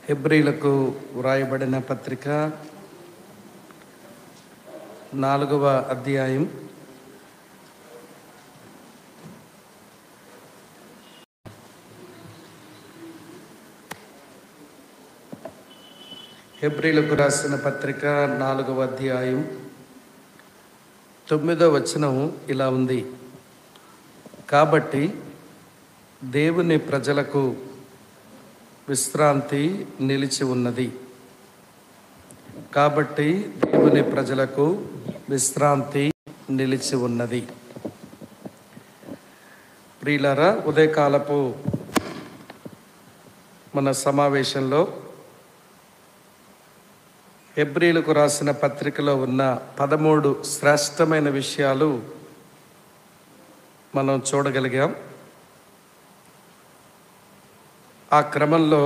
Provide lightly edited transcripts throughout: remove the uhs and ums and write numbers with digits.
హెబ్రీలకు వ్రాయబడిన పత్రిక 4వ అధ్యాయం హెబ్రీలకు రాసిన పత్రిక 4వ అధ్యాయం 9వ వచనం ఇలా ఉంది. కాబట్టి దేవుని ప్రజలకు విశ్రాంతి నిలిచి ఉన్నది. కాబట్టి దేవుని ప్రజలకు విశ్రాంతి నిలిచి ఉన్నది. ప్రియులారా, ఉదయకాలపు మన సమావేశంలో హెబ్రీలకు రాసిన పత్రికలో ఉన్న 13 శ్రేష్టమైన విషయాలు మనం చూడగలిగాం. ఆ క్రమంలో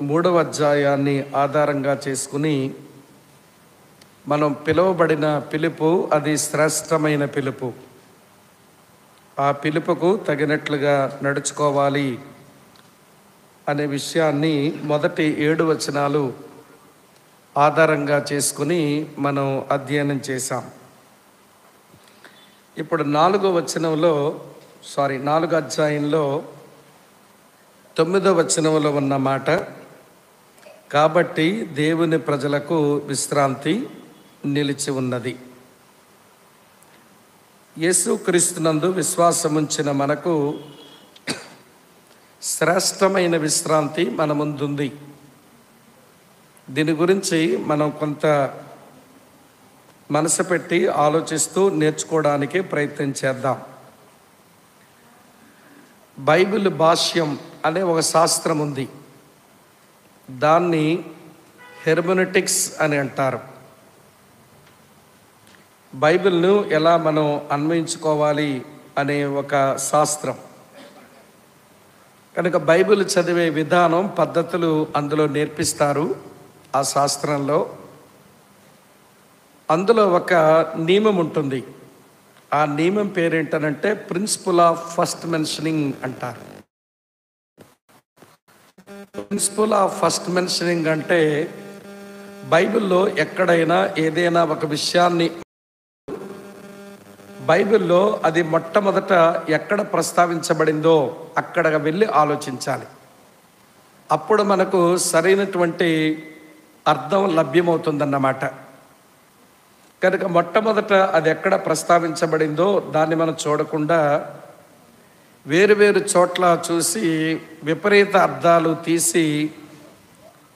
3వ అధ్యాయాన్ని ఆధారంగా చేసుకుని మనం పిలువబడిన పిలుపు అది శ్రేష్టమైన పిలుపు. ఆ పిలుపుకు తగినట్లుగా నడుచుకోవాలి అనే విషయాన్ని మొదటి 7 వచనాలు ఆధారంగా చేసుకుని మనం అధ్యయనం చేశాం. ఇప్పుడు 4వ అధ్యాయంలో 9వ వచనంలో ఉన్న మాట, కాబట్టి దేవుని ప్రజలకు విశ్రాంతి నిలిచి ఉన్నది. యేసుక్రీస్తునందు విశ్వాసముంచిన మనకు శ్రేష్టమైన విశ్రాంతి మన ముందుంది. దీని గురించి మనం కొంత మనసు పెట్టి ఆలోచిస్తూ నేర్చుకోవడానికి ప్రయత్నం చేద్దాం. బైబిల్ భాష్యం అనే ఒక శాస్త్రం ఉంది. దాన్ని హెర్మెనెటిక్స్ అని అంటారు. బైబిల్ను ఎలా మనం అన్వయించుకోవాలి అనే ఒక శాస్త్రం. కనుక బైబిల్ చదివే విధానం, పద్ధతులు అందులో నేర్పిస్తారు. ఆ శాస్త్రంలో అందులో ఒక నియమం ఉంటుంది. ఆ నియమం పేరేంటనంటే ప్రిన్సిపల్ ఆఫ్ ఫస్ట్ మెన్షనింగ్ అంటారు. ప్రిన్సిపల్ ఆఫ్ ఫస్ట్ మెన్షనింగ్ అంటే బైబిల్లో ఎక్కడైనా ఏదైనా ఒక విషయాన్ని బైబిల్లో అది మొట్టమొదట ఎక్కడ ప్రస్తావించబడిందో అక్కడ వెళ్ళి ఆలోచించాలి. అప్పుడు మనకు సరైనటువంటి అర్థం లభ్యమవుతుందన్నమాట. కనుక మొట్టమొదట అది ఎక్కడ ప్రస్తావించబడిందో దాన్ని మనం చూడకుండా వేరు చోట్ల చూసి విపరీత అర్థాలు తీసి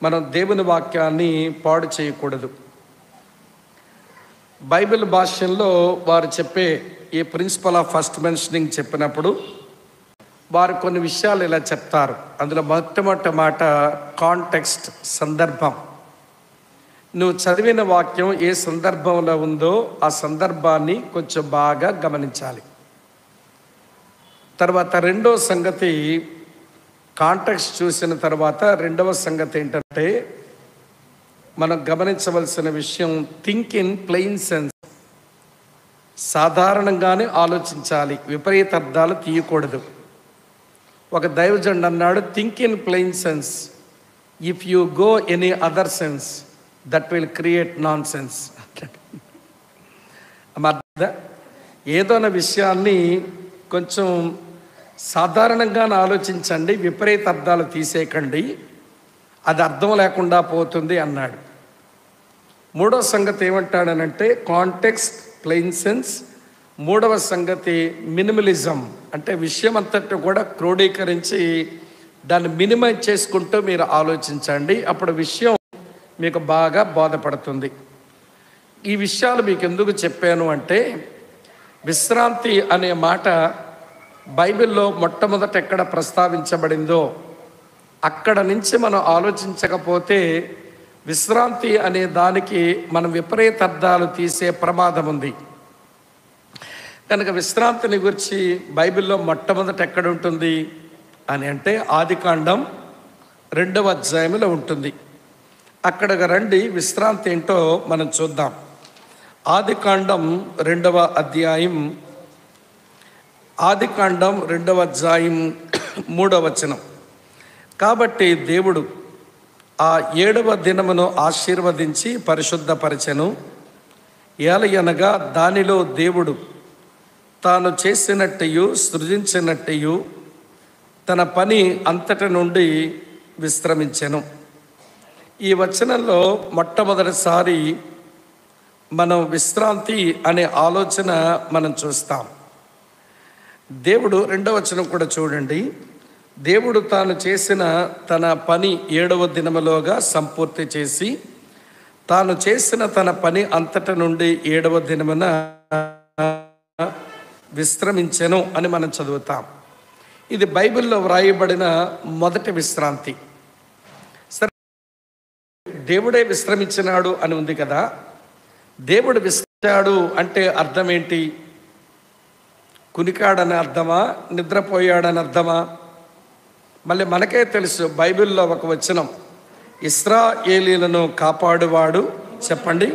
మనం దేవుని వాక్యాన్ని పాడు చేయకూడదు. బైబిల్ భాష్యంలో వారు చెప్పే ఈ ప్రిన్సిపల్ ఆఫ్ ఫస్ట్ మెన్షనింగ్ చెప్పినప్పుడు వారు కొన్ని విషయాలు ఇలా చెప్తారు. అందులో మొట్టమొదటి మాట కాంటెక్స్ట్, సందర్భం. నువ్వు చదివిన వాక్యం ఏ సందర్భంలో ఉందో ఆ సందర్భాన్ని కొంచెం బాగా గమనించాలి. తర్వాత రెండో సంగతి, కాంటెక్స్ట్ చూసిన తర్వాత రెండవ సంగతి ఏంటంటే మనం గమనించవలసిన విషయం థింక్ ఇన్ ప్లెయిన్ సెన్స్. సాధారణంగానే ఆలోచించాలి, విపరీత అర్థాలు తీయకూడదు. ఒక దైవజనుడు అన్నాడు, think in plain sense, if you go any other sense that will create non sense. ఏదైనా విషయాన్ని కొంచెం సాధారణంగానే ఆలోచించండి, విపరీత అర్థాలు తీసేయకండి, అది అర్థం లేకుండా పోతుంది అన్నాడు. మూడవ సంగతి ఏమంటాడనంటే కాంటెక్స్ట్, ప్లెయిన్ సెన్స్. మూడవ సంగతి మినిమలిజం, అంటే విషయం అంతటి కూడా క్రోడీకరించి దాన్ని మినిమైజ్ చేసుకుంటూ మీరు ఆలోచించండి. అప్పుడు విషయం మీకు బాగా బోధపడుతుంది. ఈ విషయాలు మీకు ఎందుకు చెప్పాను అంటే విశ్రాంతి అనే మాట బైబిల్లో మొట్టమొదట ఎక్కడ ప్రస్తావించబడిందో అక్కడ నుంచి మనం ఆలోచించకపోతే విశ్రాంతి అనే దానికి మనం విపరీత అర్థాలు తీసే ప్రమాదం ఉంది. కనుక విశ్రాంతిని గురించి బైబిల్లో మొట్టమొదట ఎక్కడ ఉంటుంది అని అంటే ఆదికాండం 2వ అధ్యాయంలో ఉంటుంది. అక్కడికి రండి, విశ్రాంతి ఏంటో మనం చూద్దాం. ఆదికాండం 2వ అధ్యాయం 3వ వచనం. కాబట్టి దేవుడు ఆ 7వ దినమును ఆశీర్వదించి పరిశుద్ధపరచెను. ఏలయనగా దానిలో దేవుడు తాను చేసినట్టయు సృజించినట్టయు తన పని అంతటి నుండి విశ్రమించెను. ఈ వచనంలో మొట్టమొదటిసారి మనం విశ్రాంతి అనే ఆలోచన మనం చూస్తాం. దేవుడు 2వ వచనం కూడా చూడండి. దేవుడు తాను చేసిన తన పని 7వ దినములోగా సంపూర్తి చేసి తాను చేసిన తన పని అంతటి నుండి 7వ దినమున విశ్రమించెను అని మనం చదువుతాం. ఇది బైబిల్లో వ్రాయబడిన మొదటి విశ్రాంతి. సరే, దేవుడే విశ్రమించినాడు అని ఉంది కదా. దేవుడు విశ్రమించాడు అంటే అర్థం ఏంటి? కునికాడని అర్థమా, నిద్రపోయాడని అర్థమా? మళ్ళీ మనకే తెలుసు, బైబిల్లో ఒక వచనం, ఇశ్రాయేలీలను కాపాడువాడు చెప్పండి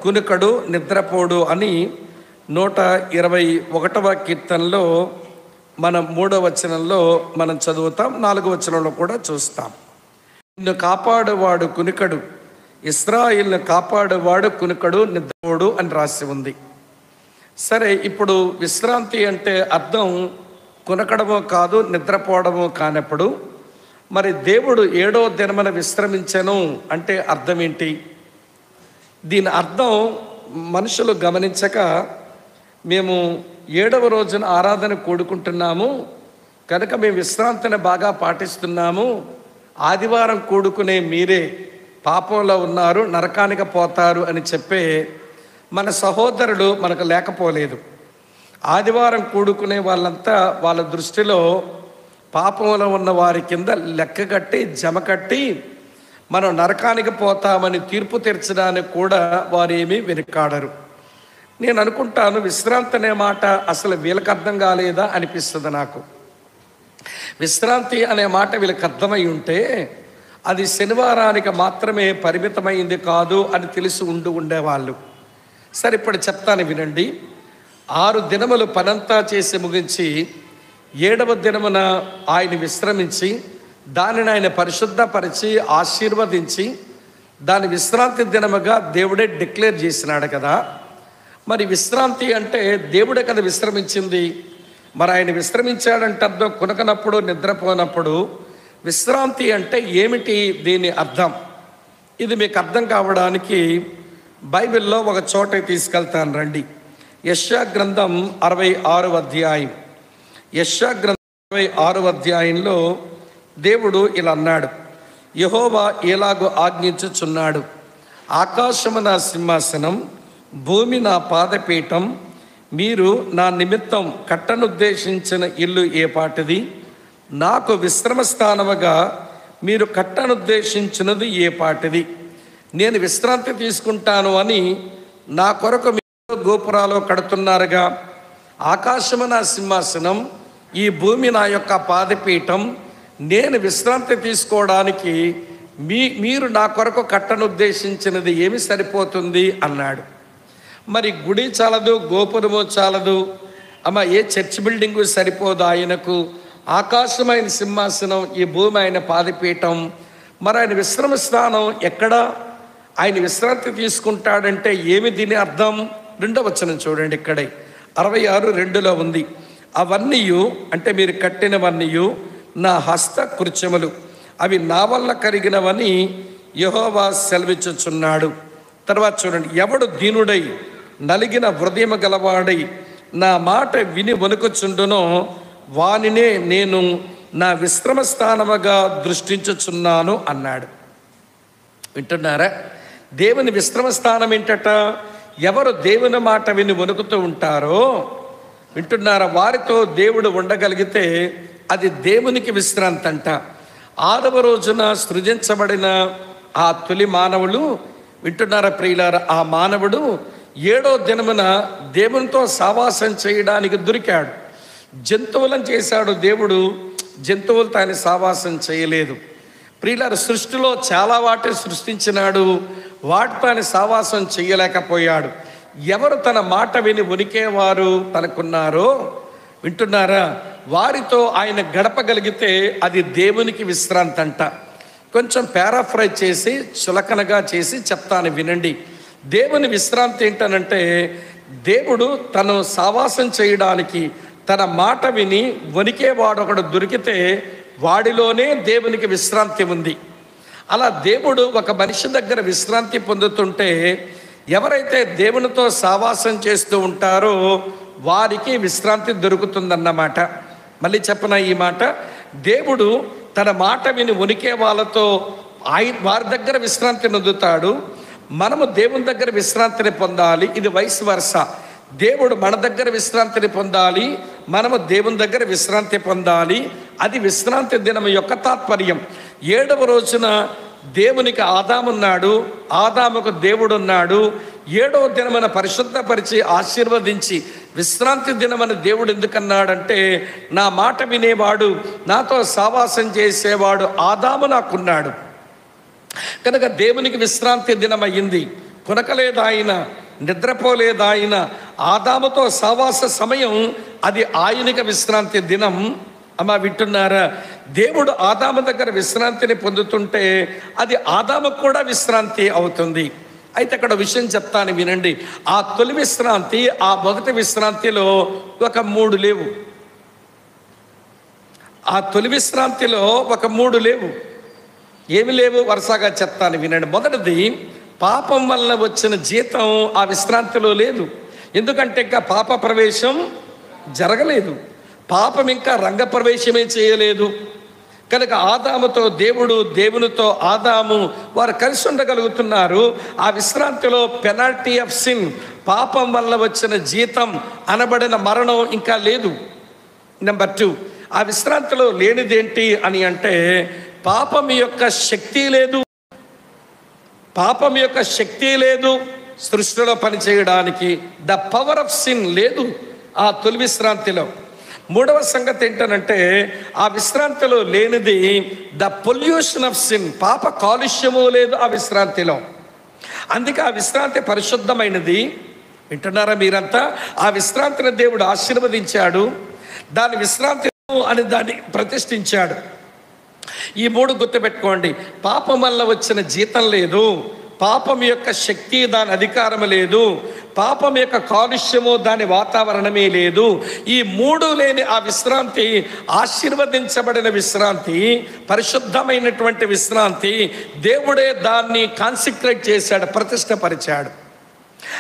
కునుకడు నిద్రపోడు అని 121వ కీర్తనలో మనం 3వ వచనంలో మనం చదువుతాం, 4వ వచనంలో కూడా చూస్తాం. నిన్ను కాపాడువాడు కునుకడు, ఇశ్రాయేలును కాపాడువాడు కునుకడు నిద్రపోడు అని రాసి ఉంది. సరే, ఇప్పుడు విశ్రాంతి అంటే అర్థం కునకడమో కాదు, నిద్రపోవడమో కానప్పుడు మరి దేవుడు 7వ దినమున విశ్రమించెను అంటే అర్థం ఏంటి? దీని అర్థం మనుషులు గమనించక మేము 7వ రోజున ఆరాధన కూడుకుంటున్నాము కనుక మేము విశ్రాంతిని బాగా పాటిస్తున్నాము, ఆదివారం కూడుకునే మీరే పాపంలో ఉన్నారు, నరకానికి పోతారు అని చెప్పే మన సహోదరులు మనకు లేకపోలేదు. ఆదివారం కూడుకునే వాళ్ళంతా వాళ్ళ దృష్టిలో పాపంలో ఉన్న వారి కింద లెక్క కట్టి జమ కట్టి మనం నరకానికి పోతామని తీర్పు తీర్చడానికి కూడా వారు ఏమీ వెనుకాడరు. నేను అనుకుంటాను, విశ్రాంతి అనే మాట అసలు వీళ్ళకి అర్థం కాలేదా అనిపిస్తుంది నాకు. విశ్రాంతి అనే మాట వీళ్ళకి అర్థమై ఉంటే అది శనివారానికి మాత్రమే పరిమితమైంది కాదు అని తెలిసి ఉండేవాళ్ళు. సరే, ఇప్పుడు చెప్తాను వినండి. 6 దినములు పనంతా చేసి ముగించి 7వ దినమున ఆయన విశ్రమించి దానిని ఆయన పరిశుద్ధపరిచి ఆశీర్వదించి దాని విశ్రాంతి దినముగా దేవుడే డిక్లేర్ చేసినాడు కదా. మరి విశ్రాంతి అంటే దేవుడే కదా విశ్రమించింది. మరి ఆయన విశ్రమించాడంటే అర్థం కునకనప్పుడు నిద్రపోనప్పుడు. విశ్రాంతి అంటే ఏమిటి దీని అర్థం? ఇది మీకు అర్థం కావడానికి బైబిల్లో ఒక చోట తీసుకెళ్తాను రండి. యెషయా గ్రంథం 66వ అధ్యాయం. యెషయా గ్రంథం 66వ అధ్యాయంలో దేవుడు ఇలా అన్నాడు, యెహోవా ఎలాగో ఆజ్ఞించుచున్నాడు, ఆకాశము నా సింహాసనం, భూమి నా పాదపీఠం, మీరు నా నిమిత్తం కట్టనుద్దేశించిన ఇల్లు ఏ పాటిది, నాకు విశ్రమ స్థానముగా మీరు కట్టనుద్దేశించినది ఏ పాటిది. నేను విశ్రాంతి తీసుకుంటాను అని నా కొరకు మీరు గోపురాలు కడుతున్నారుగా. ఆకాశము నా సింహాసనం, ఈ భూమి నా యొక్క పాదపీఠం, నేను విశ్రాంతి తీసుకోవడానికి మీరు నా కొరకు కట్టనుద్దేశించినది ఏమి సరిపోతుంది అన్నాడు. మరి గుడి చాలదు, గోపురము చాలదు, ఏ చర్చ్ బిల్డింగు సరిపోదు ఆయనకు. ఆకాశమైన సింహాసనం, ఈ భూమి ఆయన పాదపీఠం. మరి ఆయన విశ్రమ స్థానం ఎక్కడా? ఆయన విశ్రాంతి తీసుకుంటాడంటే ఏమి దీని అర్థం? 2వ వచనం చూడండి, ఇక్కడే 66:2లో ఉంది, అవన్నీ అంటే మీరు కట్టినవన్నీ నా హస్త కృత్యములు, అవి నా వల్ల కలిగినవని యెహోవా సెలవిచ్చుచున్నాడు. తర్వాత చూడండి, ఎవడు దీనుడై నలిగిన హృదయము గలవాడై నా మాట విని వణుకుచుండునో వానినే నేను నా విశ్రమ స్థానముగా దృష్టించుచున్నాను అన్నాడు. వింటున్నారా? దేవుని విశ్రమ స్థానం ఏంటట? ఎవరు దేవుని మాట విని వణుకుతూ ఉంటారో, వింటున్నారా, వారితో దేవుడు ఉండగలిగితే అది దేవునికి విశ్రాంతి అంట. 6వ రోజున సృజించబడిన ఆ తొలి మానవులు, వింటున్నారా ప్రియులారా, ఆ మానవుడు 7వ దినమున దేవునితో సావాసం చేయడానికి దొరికాడు. జంతువులను చేశాడు దేవుడు, జంతువులతో ఆయన సావాసం చేయలేదు. ప్రియులారా, సృష్టిలో చాలా వాటిని సృష్టించినాడు, వాటితో ఆయన సావాసం చేయలేకపోయాడు. ఎవరు తన మాట విని వణికేవారు తనకున్నారో, వింటున్నారా, వారితో ఆయన గడపగలిగితే అది దేవునికి విశ్రాంతి అంట. కొంచెం పారాఫ్రైజ్ చేసి చులకనగా చేసి చెప్తాను వినండి. దేవుని విశ్రాంతి ఏంటనంటే, దేవుడు తను సావాసం చేయడానికి తన మాట విని వణికేవాడు ఒకడు దొరికితే వాడిలోనే దేవునికి విశ్రాంతి ఉంది. అలా దేవుడు ఒక మనిషి దగ్గర విశ్రాంతి పొందుతుంటే ఎవరైతే దేవునితో సావాసం చేస్తూ ఉంటారో వారికి విశ్రాంతి దొరుకుతుందన్నమాట. మళ్ళీ చెప్పన ఈ మాట, దేవుడు తన మాట విని వణికే వాళ్ళతో వారి దగ్గర విశ్రాంతి పొందుతాడు. మనము దేవుని దగ్గర విశ్రాంతిని పొందాలి. ఇది వైస్ వర్సా. దేవుడు మన దగ్గర విశ్రాంతిని పొందాలి, మనము దేవుని దగ్గర విశ్రాంతి పొందాలి. అది విశ్రాంతి దినం యొక్క తాత్పర్యం. 7వ రోజున దేవునికి ఆదామున్నాడు, ఆదాముకు దేవుడు ఉన్నాడు. 7వ దినమున పరిశుద్ధపరిచి ఆశీర్వదించి విశ్రాంతి దినమని దేవుడు ఎందుకన్నాడంటే, నా మాట వినేవాడు, నాతో సావాసం చేసేవాడు ఆదాము నాకున్నాడు కనుక దేవునికి విశ్రాంతి దినం అయ్యింది. కొనకలేదాయన, నిద్రపోలేదాయన. ఆదాముతో సావాస సమయం అది ఆయనకి విశ్రాంతి దినం. అమ్మా వింటున్నారా? దేవుడు ఆదాము దగ్గర విశ్రాంతిని పొందుతుంటే అది ఆదాముకు కూడా విశ్రాంతి అవుతుంది. అయితే అక్కడ విషయం చెప్తాను వినండి. ఆ తొలి విశ్రాంతి, ఆ మొదటి విశ్రాంతిలో ఒక 3 లేవు. ఆ తొలి విశ్రాంతిలో ఒక 3 లేవు. ఏమి లేవు? వరుసగా చెప్తాను వినండి. మొదటిది, పాపం వల్ల వచ్చిన జీతం ఆ విశ్రాంతిలో లేదు. ఎందుకంటే ఇంకా పాప ప్రవేశం జరగలేదు, పాపం ఇంకా రంగప్రవేశమే చేయలేదు. కనుక ఆదాముతో దేవుడు, దేవునితో ఆదాము వారు కలిసి ఉండగలుగుతున్నారు. ఆ విశ్రాంతిలో పెనాల్టీ ఆఫ్ సిన్, పాపం వల్ల వచ్చిన జీతం అనబడిన మరణం ఇంకా లేదు. నెంబర్ 2, ఆ విశ్రాంతిలో లేనిదేంటి అని అంటే, పాపం యొక్క శక్తి లేదు. పాపం యొక్క శక్తి లేదు సృష్టిలో పనిచేయడానికి. ద పవర్ ఆఫ్ సిన్ లేదు ఆ తొలి విశ్రాంతిలో. 3వ సంగతి ఏంటనంటే, ఆ విశ్రాంతిలో లేనిది ద పొల్యూషన్ ఆఫ్ సిన్, పాప కాలుష్యము లేదు ఆ విశ్రాంతిలో. అందుకే ఆ విశ్రాంతి పరిశుద్ధమైనది. వింటున్నారా మీరంతా? ఆ విశ్రాంతిని దేవుడు ఆశీర్వదించాడు, దాని విశ్రాంతి అని దాన్ని ప్రతిష్ఠించాడు. ఈ 3 గుర్తుపెట్టుకోండి. పాపం వల్ల వచ్చిన జీతం లేదు, పాపం యొక్క శక్తి దాని అధికారం లేదు, పాపం యొక్క కాలుష్యము దాని వాతావరణమే లేదు. ఈ 3 లేని ఆ విశ్రాంతి ఆశీర్వదించబడిన విశ్రాంతి, పరిశుద్ధమైనటువంటి విశ్రాంతి. దేవుడే దాన్ని కాన్సిక్రేట్ చేశాడు, ప్రతిష్టపరిచాడు.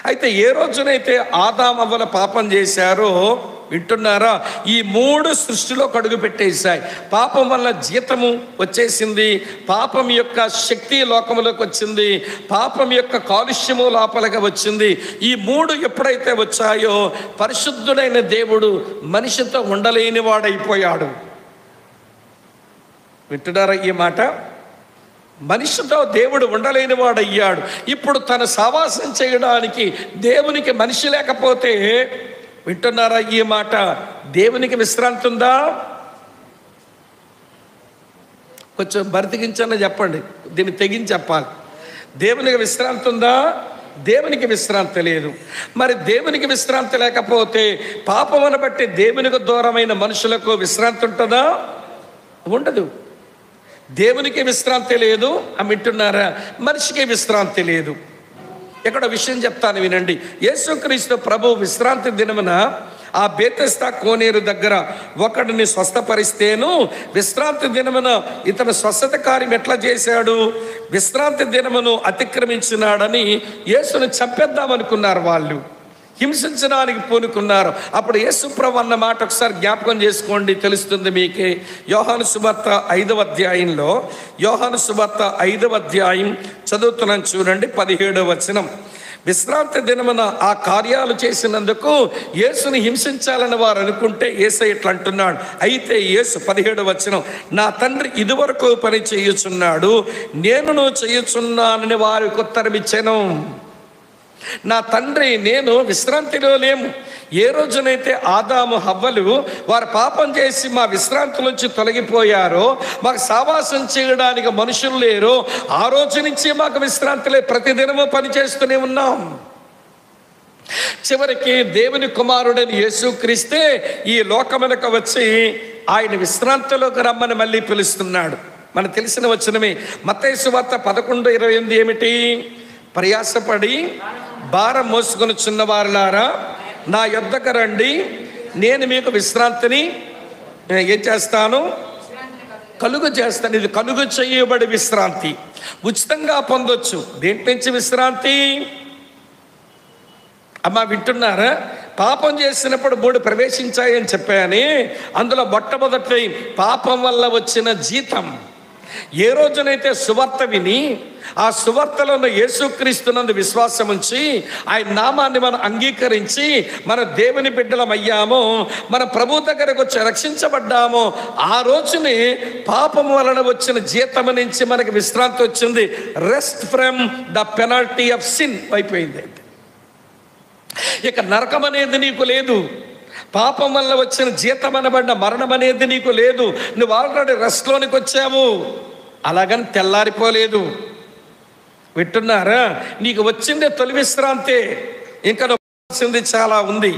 అయితే ఏ రోజునైతే ఆదాము అవ్వల పాపం చేశారో, వింటున్నారా, ఈ 3 సృష్టిలో కడుగు పెట్టేశాయి. పాపం వల్ల జీతము వచ్చేసింది, పాపం యొక్క శక్తి లోకములోకి వచ్చింది, పాపం యొక్క కాలుష్యము లోపలికి వచ్చింది. ఈ 3 ఎప్పుడైతే వచ్చాయో పరిశుద్ధుడైన దేవుడు మనిషితో ఉండలేని వాడైపోయాడు. వింటున్నారా ఈ మాట? మనిషితో దేవుడు ఉండలేని వాడయ్యాడు. ఇప్పుడు తన సావాసం చేయడానికి దేవునికి మనిషి లేకపోతే, వింటున్నారా ఈ మాట, దేవునికి విశ్రాంతి ఉందా? కొంచెం బరితికించని చెప్పండి, దీన్ని తెగించి చెప్పాలి. దేవునికి విశ్రాంతి ఉందా? దేవునికి విశ్రాంతి లేదు. మరి దేవునికి విశ్రాంతి లేకపోతే పాపమును బట్టి దేవునికి దూరమైన మనుషులకు విశ్రాంతి ఉంటుందా? ఉండదు. దేవునికి విశ్రాంతి లేదు, వింటున్నారా? మనిషికి విశ్రాంతి లేదు. ఇక్కడ విషయం చెప్తాను వినండి. యేసుక్రీస్తు ప్రభు విశ్రాంతి దినమున ఆ బేతెస్దా కోనేరు దగ్గర ఒకడిని స్వస్థపరిస్తేను, విశ్రాంతి దినమున ఇతను స్వస్థత కార్యం ఎట్లా చేశాడు? విశ్రాంతి దినమును అతిక్రమించినాడని యేసును చంపేద్దామనుకున్నారు వాళ్ళు, హింసించడానికి పూనుకున్నారు. అప్పుడు యేసు ప్రభు అన్న మాట ఒకసారి జ్ఞాపకం చేసుకోండి, తెలుస్తుంది మీకే. యోహాను సువార్త 5వ అధ్యాయంలో, యోహాను సువార్త 5వ అధ్యాయం చదువుతున్నాను చూడండి, 17వ వచనం. విశ్రాంతి దినమున ఆ కార్యాలు చేసినందుకు యేసుని హింసించాలని వారు అనుకుంటే యేసయ్య ఇట్లా అంటున్నాడు. అయితే యేసు 17వ వచనం, నా తండ్రి ఇదివరకు పని చేయుచున్నాడు, నేను చేయుచున్నానని వారికి ఉత్తరం ఇచ్చాను. నా తండ్రి నేను విశ్రాంతిలో లేము. ఏ రోజునైతే ఆదాము హవ్వలు వారు పాపం చేసి మా విశ్రాంతి నుంచి తొలగిపోయారో, మాకు సావాసం చేయడానికి మనుషులు లేరు, ఆ రోజు నుంచి మాకు విశ్రాంతి లేదు. ప్రతిదినము పని చేస్తూనే ఉన్నాం. చివరికి దేవుని కుమారుడని యేసుక్రీస్తే ఈ లోకమునకు వచ్చి ఆయన విశ్రాంతిలోకి రమ్మని మళ్ళీ పిలుస్తున్నాడు. మనకు తెలిసిన వచనమే. మత్తయి సువార్త 11:28 ఏమిటి? ప్రయాసపడి భారం మోసుకొని చిన్నవారులారా నా యొద్దకు రండి, నేను మీకు విశ్రాంతిని ఏం చేస్తాను? కలుగు చేస్తాను. ఇది కలుగు చేయబడి విశ్రాంతి ఉచితంగా పొందొచ్చు. దేంట్ నుంచి విశ్రాంతి? అమ్మా వింటున్నారా? పాపం చేసినప్పుడు 3 ప్రవేశించాయని చెప్పాయని, అందులో మొట్టమొదటి పాపం వల్ల వచ్చిన జీతం. ఏ రోజునైతే సువార్త విని ఆ సువార్తలో యేసుక్రీస్తునందు విశ్వాసం ఉంచి ఆయన నామాన్ని మనం అంగీకరించి మన దేవుని బిడ్డలమయ్యామో, మన ప్రభు దగ్గరకు వచ్చి రక్షించబడ్డామో, ఆ రోజునే పాపం వలన వచ్చిన జీతం నుంచి మనకి విశ్రాంతి వచ్చింది. Rest from the penalty of sin అయిపోయింది. ఇక నరకం అనేది నీకు లేదు. పాపం వల్ల వచ్చిన జీతం అనబడిన మరణం అనేది నీకు లేదు. నువ్వు ఆల్రెడీ రెస్ట్లోనికి వచ్చావు. అలాగని తెల్లారిపోలేదు. వింటున్నారా? నీకు వచ్చిందే తొలి విశ్రాంతే, ఇంకా వచ్చింది చాలా ఉంది.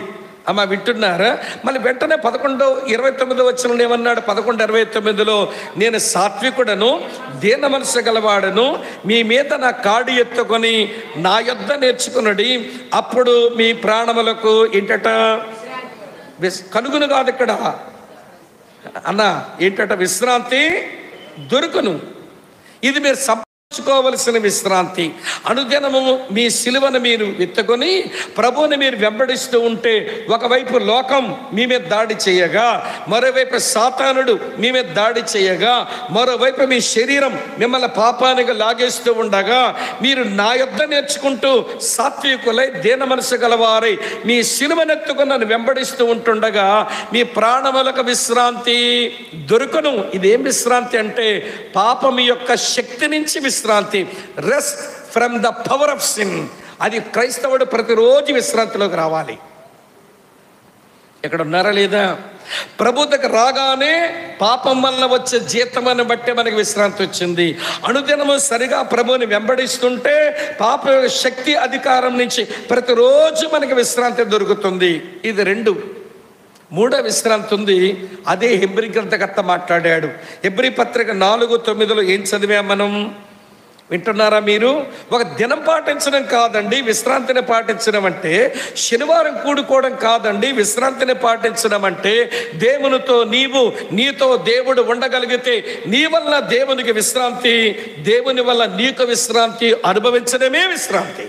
అమ్మ వింటున్నారా? మళ్ళీ వెంటనే 11:29 వచనంలో ఏమన్నాడు? 11:29లో నేను సాత్వికుడను, దీన మనసు గలవాడను, మీ మీద నా కాడి ఎత్తుకొని నా యొద్ద నేర్చుకున్నది, అప్పుడు మీ ప్రాణములకు ఏంటట కలుగును. కాదు ఇక్కడ అన్న, ఏంటట? విశ్రాంతి దొరుకును. ఇది మీరు సంపాదించుకోవలసిన విశ్రాంతి. అనుదినము మీ సిలువను మీరు ఎత్తుకొని ప్రభువుని మీరు వెంబడిస్తూ ఉంటే, ఒకవైపు లోకం మీ మీద దాడి చేయగా, మరోవైపు సాతానుడు మీ మీద దాడి చేయగా, మరోవైపు మీ శరీరం మిమ్మల్ని పాపానికి లాగేస్తూ ఉండగా, మీరు నా యొద్ద నేర్చుకుంటూ సాత్వికులై దీన మనసు గలవారై మీ సిలువనెత్తుకొని నన్ను వెంబడిస్తూ ఉంటుండగా మీ ప్రాణములకు విశ్రాంతి దొరుకును. ఇదేం విశ్రాంతి అంటే పాపం యొక్క శక్తి నుంచి విశ్రాంతి. Rest from the power of sin. అది క్రైస్తవుడు ప్రతిరోజు విశ్రాంతిలోకి రావాలి. ఇక్కడ ఉన్నారా లేదా? ప్రభు దగ్గర రాగానే పాపం వల్ల వచ్చే జీతమని బట్టి మనకి విశ్రాంతి వచ్చింది. అనుదినము సరిగా ప్రభువుని వెంబడిస్తుంటే పాప శక్తి అధికారం నుంచి ప్రతిరోజు మనకి విశ్రాంతి దొరుకుతుంది. ఇది 2. 3వ విశ్రాంతి ఉంది. అదే హెబ్రీ గ్రంథకర్త మాట్లాడాడు. హెబ్రీ పత్రిక 4:9లో ఏం చదివాం మనం? వింటున్నారా మీరు? ఒక దినం పాటించడం కాదండి విశ్రాంతిని పాటించడం అంటే, శనివారం కూడుకోవడం కాదండి విశ్రాంతిని పాటించడం అంటే, దేవునితో నీతో దేవుడు ఉండగలిగితే నీ వల్ల దేవునికి విశ్రాంతి, దేవుని వల్ల నీకు విశ్రాంతి అనుభవించడమే విశ్రాంతి.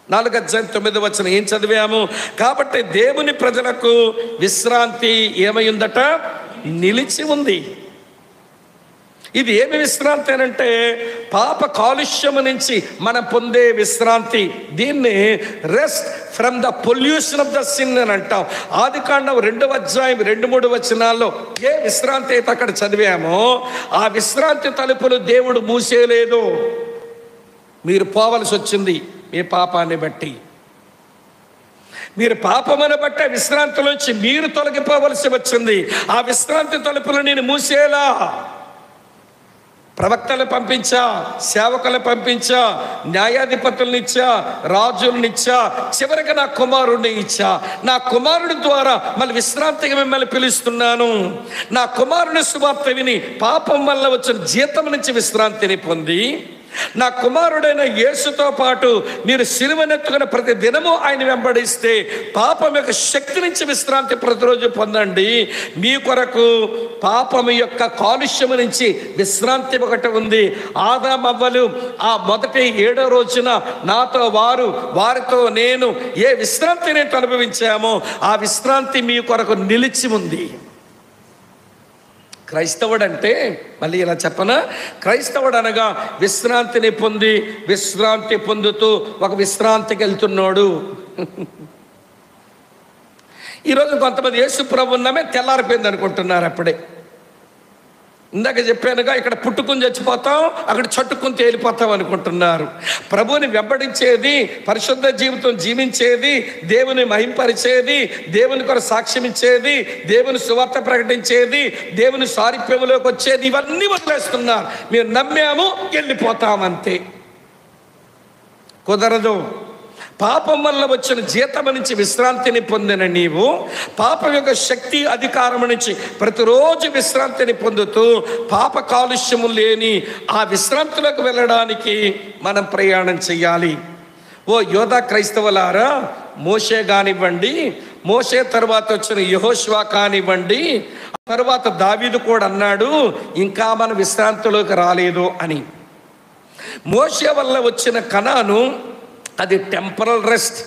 4:9 ఏం చదివాము? కాబట్టి దేవుని ప్రజలకు విశ్రాంతి ఏమై ఉందట? నిలిచి ఉంది. ఇది ఏమి విశ్రాంతి అనంటే పాప కాలుష్యము నుంచి మనం పొందే విశ్రాంతి. దీన్ని rest from the pollution of the sin అని అంటాం. ఆదికాండం 2:2-3 వచనాల్లో ఏ విశ్రాంతి అయితే అక్కడ చదివామో ఆ విశ్రాంతి తలుపులు దేవుడు మూసేయలేదు. మీరు పోవలసి వచ్చింది మీ పాపాన్ని బట్టి. మీరు పాపమని బట్టే విశ్రాంతిలోంచి మీరు తొలగిపోవలసి వచ్చింది. ఆ విశ్రాంతి తలుపులు నేను మూసేలా ప్రవక్తలు పంపించా, సేవకులు పంపించా, న్యాయాధిపతులను ఇచ్చా, రాజులను ఇచ్చా, చివరికి నా కుమారుడిని ఇచ్చా. నా కుమారుడి ద్వారా మళ్ళీ విశ్రాంతిగా మిమ్మల్ని పిలుస్తున్నాను. నా కుమారుని సువార్త విని పాపం వల్ల వచ్చిన జీతం నుంచి విశ్రాంతిని పొంది, నా కుమారుడైన యేసుతో పాటు మీరు సిలువనెత్తుకున్న ప్రతి దినము ఆయన వెంబడిస్తే పాపం యొక్క శక్తి నుంచి విశ్రాంతి ప్రతిరోజు పొందండి. మీ కొరకు పాపం యొక్క కాలుష్యము నుంచి విశ్రాంతి ఒకటి ఉంది. ఆదాము అవ్వలు ఆ మొదటి 7వ రోజున నాతో వారితో నేను ఏ విశ్రాంతిని అనుభవించామో ఆ విశ్రాంతి మీ కొరకు నిలిచి ఉంది. క్రైస్తవుడు అంటే మళ్ళీ ఇలా చెప్పనా? క్రైస్తవుడు అనగా విశ్రాంతిని పొంది విశ్రాంతి పొందుతూ ఒక విశ్రాంతికి వెళ్తున్నాడు. ఈరోజు కొంతమంది యేసు ప్రభు ఉన్నామే తెల్లారిపోయింది అనుకుంటున్నారు. అప్పుడే ఇందాక చెప్పానుగా, ఇక్కడ పుట్టుకుని చచ్చిపోతాం, అక్కడ చట్టుకుని తేలిపోతాం అనుకుంటున్నారు. ప్రభువుని వెంబడించేది, పరిశుద్ధ జీవితం జీవించేది, దేవుని మహింపరిచేది, దేవుని కొరకు సాక్ష్యం ఇచ్చేది, దేవుని సువార్త ప్రకటించేది, దేవుని సారూప్యంలోకి వచ్చేది, ఇవన్నీ వదిలేస్తున్నారు. మేము నమ్మాము వెళ్ళిపోతామంతే. కుదరదు. పాపం వల్ల వచ్చిన జీతం నుంచి విశ్రాంతిని పొందిన నీవు పాపం యొక్క శక్తి అధికారం నుంచి ప్రతిరోజు విశ్రాంతిని పొందుతూ పాప కాలుష్యము లేని ఆ విశ్రాంతిలోకి వెళ్ళడానికి మనం ప్రయాణం చేయాలి. ఓ యోధా క్రైస్తవులారా, మోషే కానివ్వండి, మోషే తర్వాత వచ్చిన యెహోషువ కానివ్వండి, తర్వాత దావీదు కూడా అన్నాడు ఇంకా మన విశ్రాంతిలోకి రాలేదు అని. మోషే వల్ల వచ్చిన కనాను అది టెంపరల్ రెస్ట్.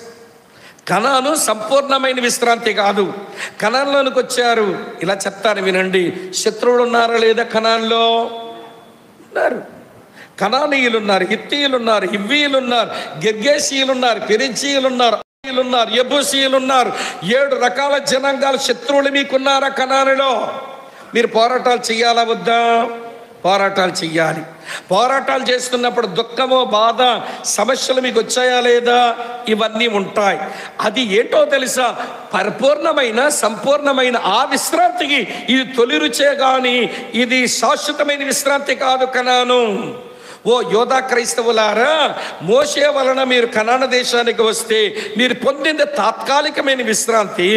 కనాను సంపూర్ణమైన విశ్రాంతి కాదు. కనాన్లోనికి వచ్చారు. ఇలా చెప్తాను వినండి, శత్రువులు ఉన్నారా లేదా? కనాన్లో ఉన్నారు. కనానీయులు ఉన్నారు, హిత్తీయులు ఉన్నారు, హివ్వీయులు ఉన్నారు, గెర్గేసీయులు ఉన్నారు, పెరిజీయులు ఉన్నారు, ఉన్నారు, యెబూసీయులు ఉన్నారు. 7 రకాల జనాంగాలు శత్రువులు మీకున్నారా కనానులో? మీరు పోరాటాలు చెయ్యాలా వద్దా? పోరాటాలు చెయ్యాలి. పోరాటాలు చేస్తున్నప్పుడు దుఃఖమో బాధ సమస్యలు మీకు వచ్చాయా లేదా? ఇవన్నీ ఉంటాయి. అది ఏంటో తెలుసా? పరిపూర్ణమైన సంపూర్ణమైన ఆ విశ్రాంతికి ఇది తొలి రుచే కానీ ఇది శాశ్వతమైన విశ్రాంతి కాదు కనాను. ఓ యోధా క్రైస్తవులారా, మోషే వలన మీరు కనాన దేశానికి వస్తే మీరు పొందిన తాత్కాలికమైన విశ్రాంతి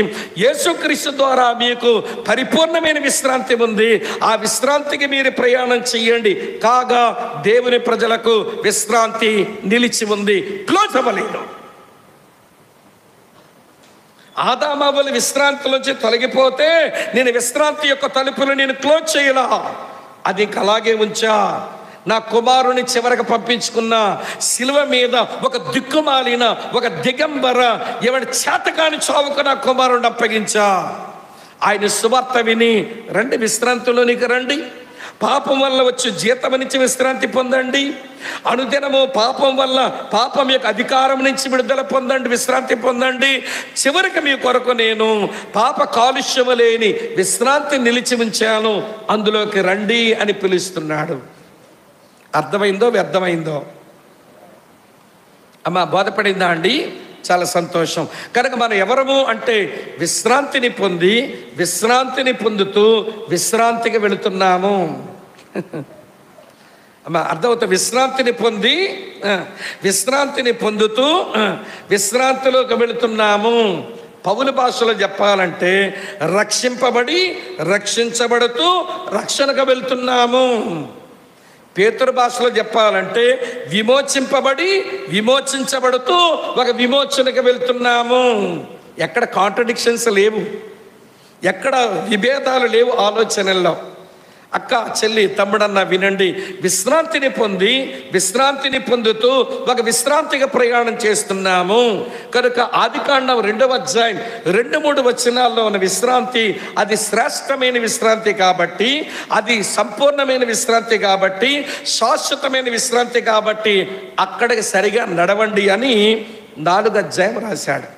యేసుక్రీస్తు ద్వారా మీకు పరిపూర్ణమైన విశ్రాంతి ఉంది. ఆ విశ్రాంతికి మీరు ప్రయాణం చెయ్యండి. కాగా దేవుని ప్రజలకు విశ్రాంతి నిలిచి ఉంది, క్లోజ్ అవ్వలేదు. ఆదామవ్వల విశ్రాంతిలోంచి తొలగిపోతే నేను విశ్రాంతి యొక్క తలుపులు నేను క్లోజ్ చేయలా, అది అలాగే ఉంచా. నా కుమారుని చివరికి పంపించుకున్న శిలువ మీద ఒక దిక్కుమాలిన ఒక దిగంబర ఎవరి చేతకాని చావుకు నా కుమారుని అప్పగించా. ఆయన సువార్త విని రండి, విశ్రాంతిలోనికి రండి. పాపం వల్ల వచ్చి జీతం నుంచి విశ్రాంతి పొందండి. అనుదినము పాపం వల్ల పాపం యొక్క అధికారం నుంచి విడుదల పొందండి, విశ్రాంతి పొందండి. చివరికి మీ కొరకు నేను పాప కాలుష్యము లేని విశ్రాంతి నిలిచి ఉంచాను, అందులోకి రండి అని పిలుస్తున్నాడు. అర్థమైందో వ్యర్థమైందో? అమ్మా బోధపడిందా అండి? చాలా సంతోషం. కనుక మనం ఎవరము అంటే విశ్రాంతిని పొంది విశ్రాంతిని పొందుతూ విశ్రాంతికి వెళుతున్నాము. అమ్మా అర్థమవుతుంది? విశ్రాంతిని పొంది విశ్రాంతిని పొందుతూ విశ్రాంతిలోకి వెళుతున్నాము. పౌలు భాషలో చెప్పాలంటే రక్షింపబడి రక్షించబడుతూ రక్షణకు వెళ్తున్నాము. పేతురు భాషలో చెప్పాలంటే విమోచింపబడి విమోచించబడుతూ ఒక విమోచనకు వెళ్తున్నాము. ఎక్కడ కాంట్రడిక్షన్స్ లేవు, ఎక్కడ విభేదాలు లేవు ఆలోచనల్లో. అక్క చెల్లి తమ్ముడన్న వినండి, విశ్రాంతిని పొంది విశ్రాంతిని పొందుతూ ఒక విశ్రాంతిగా ప్రయాణం చేస్తున్నాము. కనుక ఆదికాండం 2వ అధ్యాయం 2-3 వచనాల్లో ఉన్న విశ్రాంతి అది శ్రేష్టమైన విశ్రాంతి కాబట్టి, అది సంపూర్ణమైన విశ్రాంతి కాబట్టి, శాశ్వతమైన విశ్రాంతి కాబట్టి అక్కడికి సరిగా నడవండి అని 4వ అధ్యాయం రాశాడు.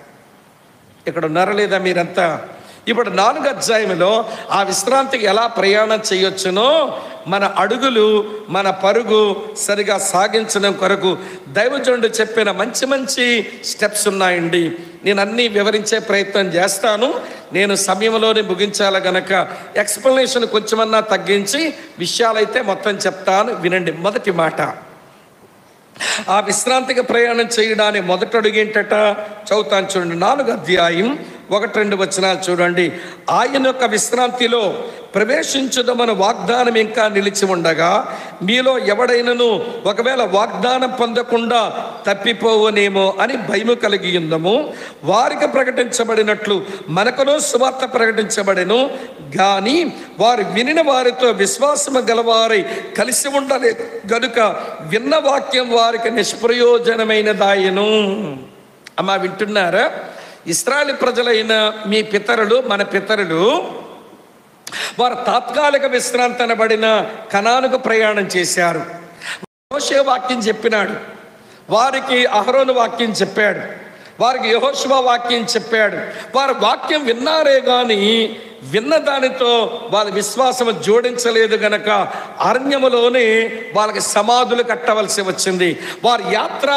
ఇక్కడ ఉన్నారా లేదా మీరంతా? ఇప్పుడు 4వ అధ్యాయంలో ఆ విశ్రాంతికి ఎలా ప్రయాణం చేయొచ్చునో మన అడుగులు మన పరుగు సరిగా సాగించడం కొరకు దైవజనుడు చెప్పిన మంచి మంచి స్టెప్స్ ఉన్నాయండి. నేను అన్నీ వివరించే ప్రయత్నం చేస్తాను. నేను సమయంలోనే ముగించాలి గనక ఎక్స్ప్లెనేషన్ కొంచెమన్నా తగ్గించి విషయాలైతే మొత్తం చెప్తాను, వినండి. మొదటి మాట, ఆ విశ్రాంతికి ప్రయాణం చేయడానికి మొదటి అడుగు ఏంటట? చదువుతాను చూడండి. 4వ అధ్యాయం 1-2 వచనాలు చూడండి. ఆయన యొక్క విశ్రాంతిలో ప్రవేశించుదమని వాగ్దానం ఇంకా నిలిచి ఉండగా మీలో ఎవడైనను ఒకవేళ వాగ్దానం పొందకుండా తప్పిపోవనేమో అని భయము కలిగి ఉందము. వారికి ప్రకటించబడినట్లు మనకును సువార్త ప్రకటించబడెను కానీ వారు వినిన వారితో విశ్వాసము గలవారై కలిసి ఉండలేదు గనుక విన్న వాక్యం వారికి నిష్ప్రయోజనమైనదాయను. అమ్మా వింటున్నారా? ఇశ్రాయేలు ప్రజలైన మీ పితరులు మన పితరులు వారు తాత్కాలిక విశ్రాంతి అనబడిన కనానుకు ప్రయాణం చేశారు. మోషే వాక్యం చెప్పినాడు, వారికి అహరోను వాక్యం చెప్పాడు, వారికి యెహోషువ వాక్యం చెప్పాడు. వారు వాక్యం విన్నారే కానీ విన్న దానితో వాళ్ళ విశ్వాసం జోడించలేదు గనక అరణ్యములోనే వాళ్ళకి సమాధులు కట్టవలసి వచ్చింది. వారి యాత్ర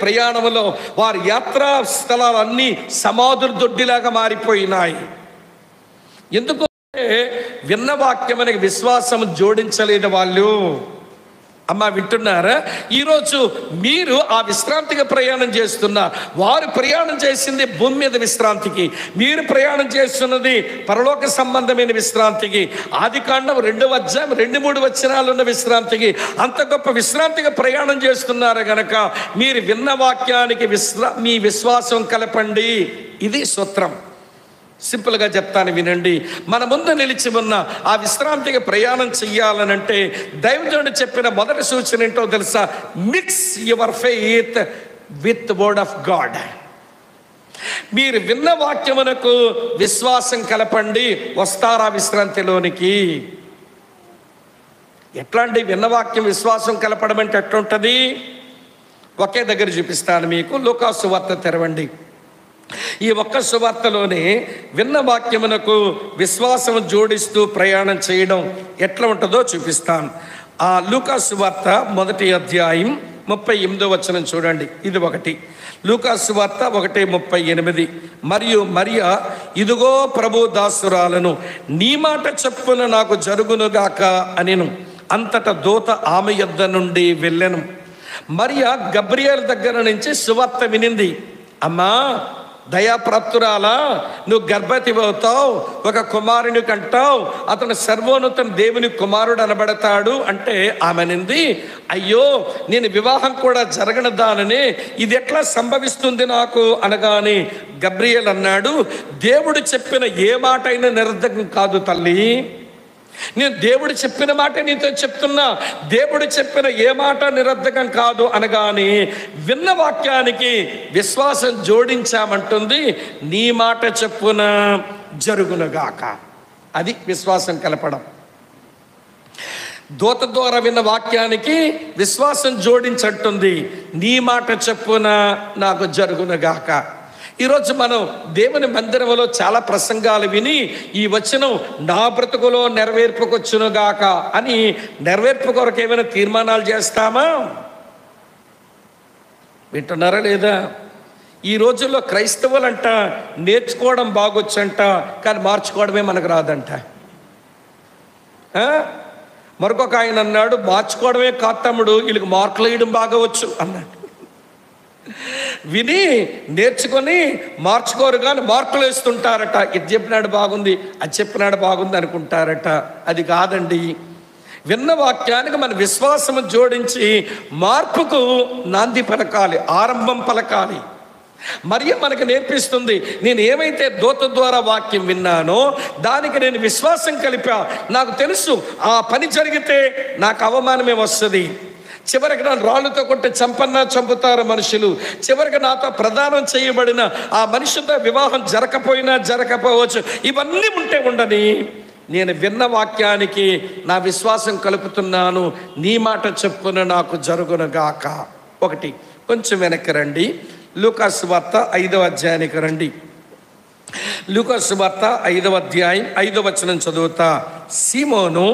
ప్రయాణంలో వారి యాత్రా స్థలాలన్నీ సమాధులు దొడ్డిలాగా మారిపోయినాయి. ఎందుకు? విన్న వాక్యం అనే విశ్వాసం జోడించలేదు వాళ్ళు. అమ్మ వింటున్నారా? ఈరోజు మీరు ఆ విశ్రాంతిగా ప్రయాణం చేస్తున్నారు. వారు ప్రయాణం చేసింది భూమి మీద విశ్రాంతికి, మీరు ప్రయాణం చేస్తున్నది పరలోక సంబంధమైన విశ్రాంతికి. ఆదికాండం 2వ అధ్యాయం 2-3 వచనాలు ఉన్న విశ్రాంతికి. అంత గొప్ప విశ్రాంతిగా ప్రయాణం చేస్తున్నారు గనక మీరు విన్న వాక్యానికి మీ విశ్వాసం కలపండి. ఇది సూత్రం. సింపుల్గా చెప్తాను, వినండి. మన ముందు నిలిచి ఉన్న ఆ విశ్రాంతిగా ప్రయాణం చెయ్యాలనంటే దైవజనుడు చెప్పిన మొదటి సూచన ఏంటో తెలుసా? Mix your faith with word of God. మీరు విన్న వాక్యమునకు విశ్వాసం కలపండి, వస్తారా విశ్రాంతిలోనికి. ఎట్లాంటి విన్న వాక్యం విశ్వాసం కలపడం అంటే ఎట్లుంటుంది? ఒకే దగ్గర చూపిస్తాను మీకు. లూకా సువార్త తెరవండి. ఈ ఒక్క సువార్తలోనే విన్న వాక్యమునకు విశ్వాసం జోడిస్తూ ప్రయాణం చేయడం ఎట్లా ఉంటుందో చూపిస్తాను. ఆ లూకా సువార్త 1వ అధ్యాయం 38వ వచనం చూడండి. ఇది ఒకటి. లూకా సువార్త 1:38. మరియు మరియా, ఇదిగో ప్రభు దాసురాలను, నీ మాట చొప్పున నాకు జరుగునుగాక అనెను. అంతటా దూత ఆమె యొద్ద నుండి వెళ్ళెను. మరియా గబ్రియేలు దగ్గర నుంచి సువార్త వినింది. అమ్మా దయాప్రాప్తురాలా, నువ్వు గర్భవతి అవుతావు, ఒక కుమారుని కంటావు, అతను సర్వోన్నత దేవుని కుమారుడు అనబడతాడు అంటే ఆమెనింది, అయ్యో నేను వివాహం కూడా జరగనదానని, ఇది ఎట్లా సంభవిస్తుంది నాకు అనగానే గబ్రియేల్ అన్నాడు, దేవుడు చెప్పిన ఏ మాట అయినా నిరర్ధకం కాదు తల్లి. నేను దేవుడు చెప్పిన మాట నీతో చెప్తున్నా, దేవుడు చెప్పిన ఏ మాట నిరర్ధకం కాదు అనగానే విన్న వాక్యానికి విశ్వాసం జోడించామంటుంది. నీ మాట చెప్పున జరుగునుగాక. అది విశ్వాసం కలపడం. దూత ద్వారా విన్న వాక్యానికి విశ్వాసం జోడించంటుంది. నీ మాట చెప్పున నాకు జరుగునుగాక. ఈరోజు మనం దేవుని మందిరంలో చాలా ప్రసంగాలు విని ఈ వచనం నా బ్రతుకులో నెరవేర్పుకొచ్చునుగాక అని నెరవేర్పు కొరకు ఏమైనా తీర్మానాలు చేస్తామా? వింటున్నారా లేదా? ఈ రోజుల్లో క్రైస్తవులంట నేర్చుకోవడం బాగొచ్చంట, కానీ మార్చుకోవడమే మనకు రాదంట. మరొక ఆయన అన్నాడు, మార్చుకోవడమే కాదు తమ్ముడు, వీళ్ళకి మార్కులు వేయడం బాగా వచ్చు అన్నాడు. విని నేర్చుకొని మార్చుకోరు, కానీ మార్కులు వేస్తుంటారట. ఇది చెప్పినాడు బాగుంది, అది చెప్పినాడు బాగుంది అనుకుంటారట. అది కాదండి. విన్న వాక్యానికి మన విశ్వాసము జోడించి మార్పుకు నాంది పలకాలి, ఆరంభం పలకాలి. మరియు మనకు నేర్పిస్తుంది, నేను ఏమైతే దూత ద్వారా వాక్యం విన్నానో దానికి నేను విశ్వాసం కలిపా. నాకు తెలుసు ఆ పని జరిగితే నాకు అవమానమే వస్తుంది. చివరికి నన్ను రాళ్ళతో కొట్టి చంపుతారు మనుషులు. చివరికి నాతో ప్రదానం చేయబడిన ఆ మనిషితో వివాహం జరగకపోవచ్చు. ఇవన్నీ ఉంటే ఉండని నేను విన్న వాక్యానికి నా విశ్వాసం కలుపుతున్నాను. నీ మాట చెప్పున నాకు జరుగునుగాక. ఒకటి. కొంచెం వెనక్కి రండి. లూకా సువార్త 5వ అధ్యాయానికి రండి. లూకా సువార్త 5వ అధ్యాయం 5వ వచనం చదువుతా. సీమోను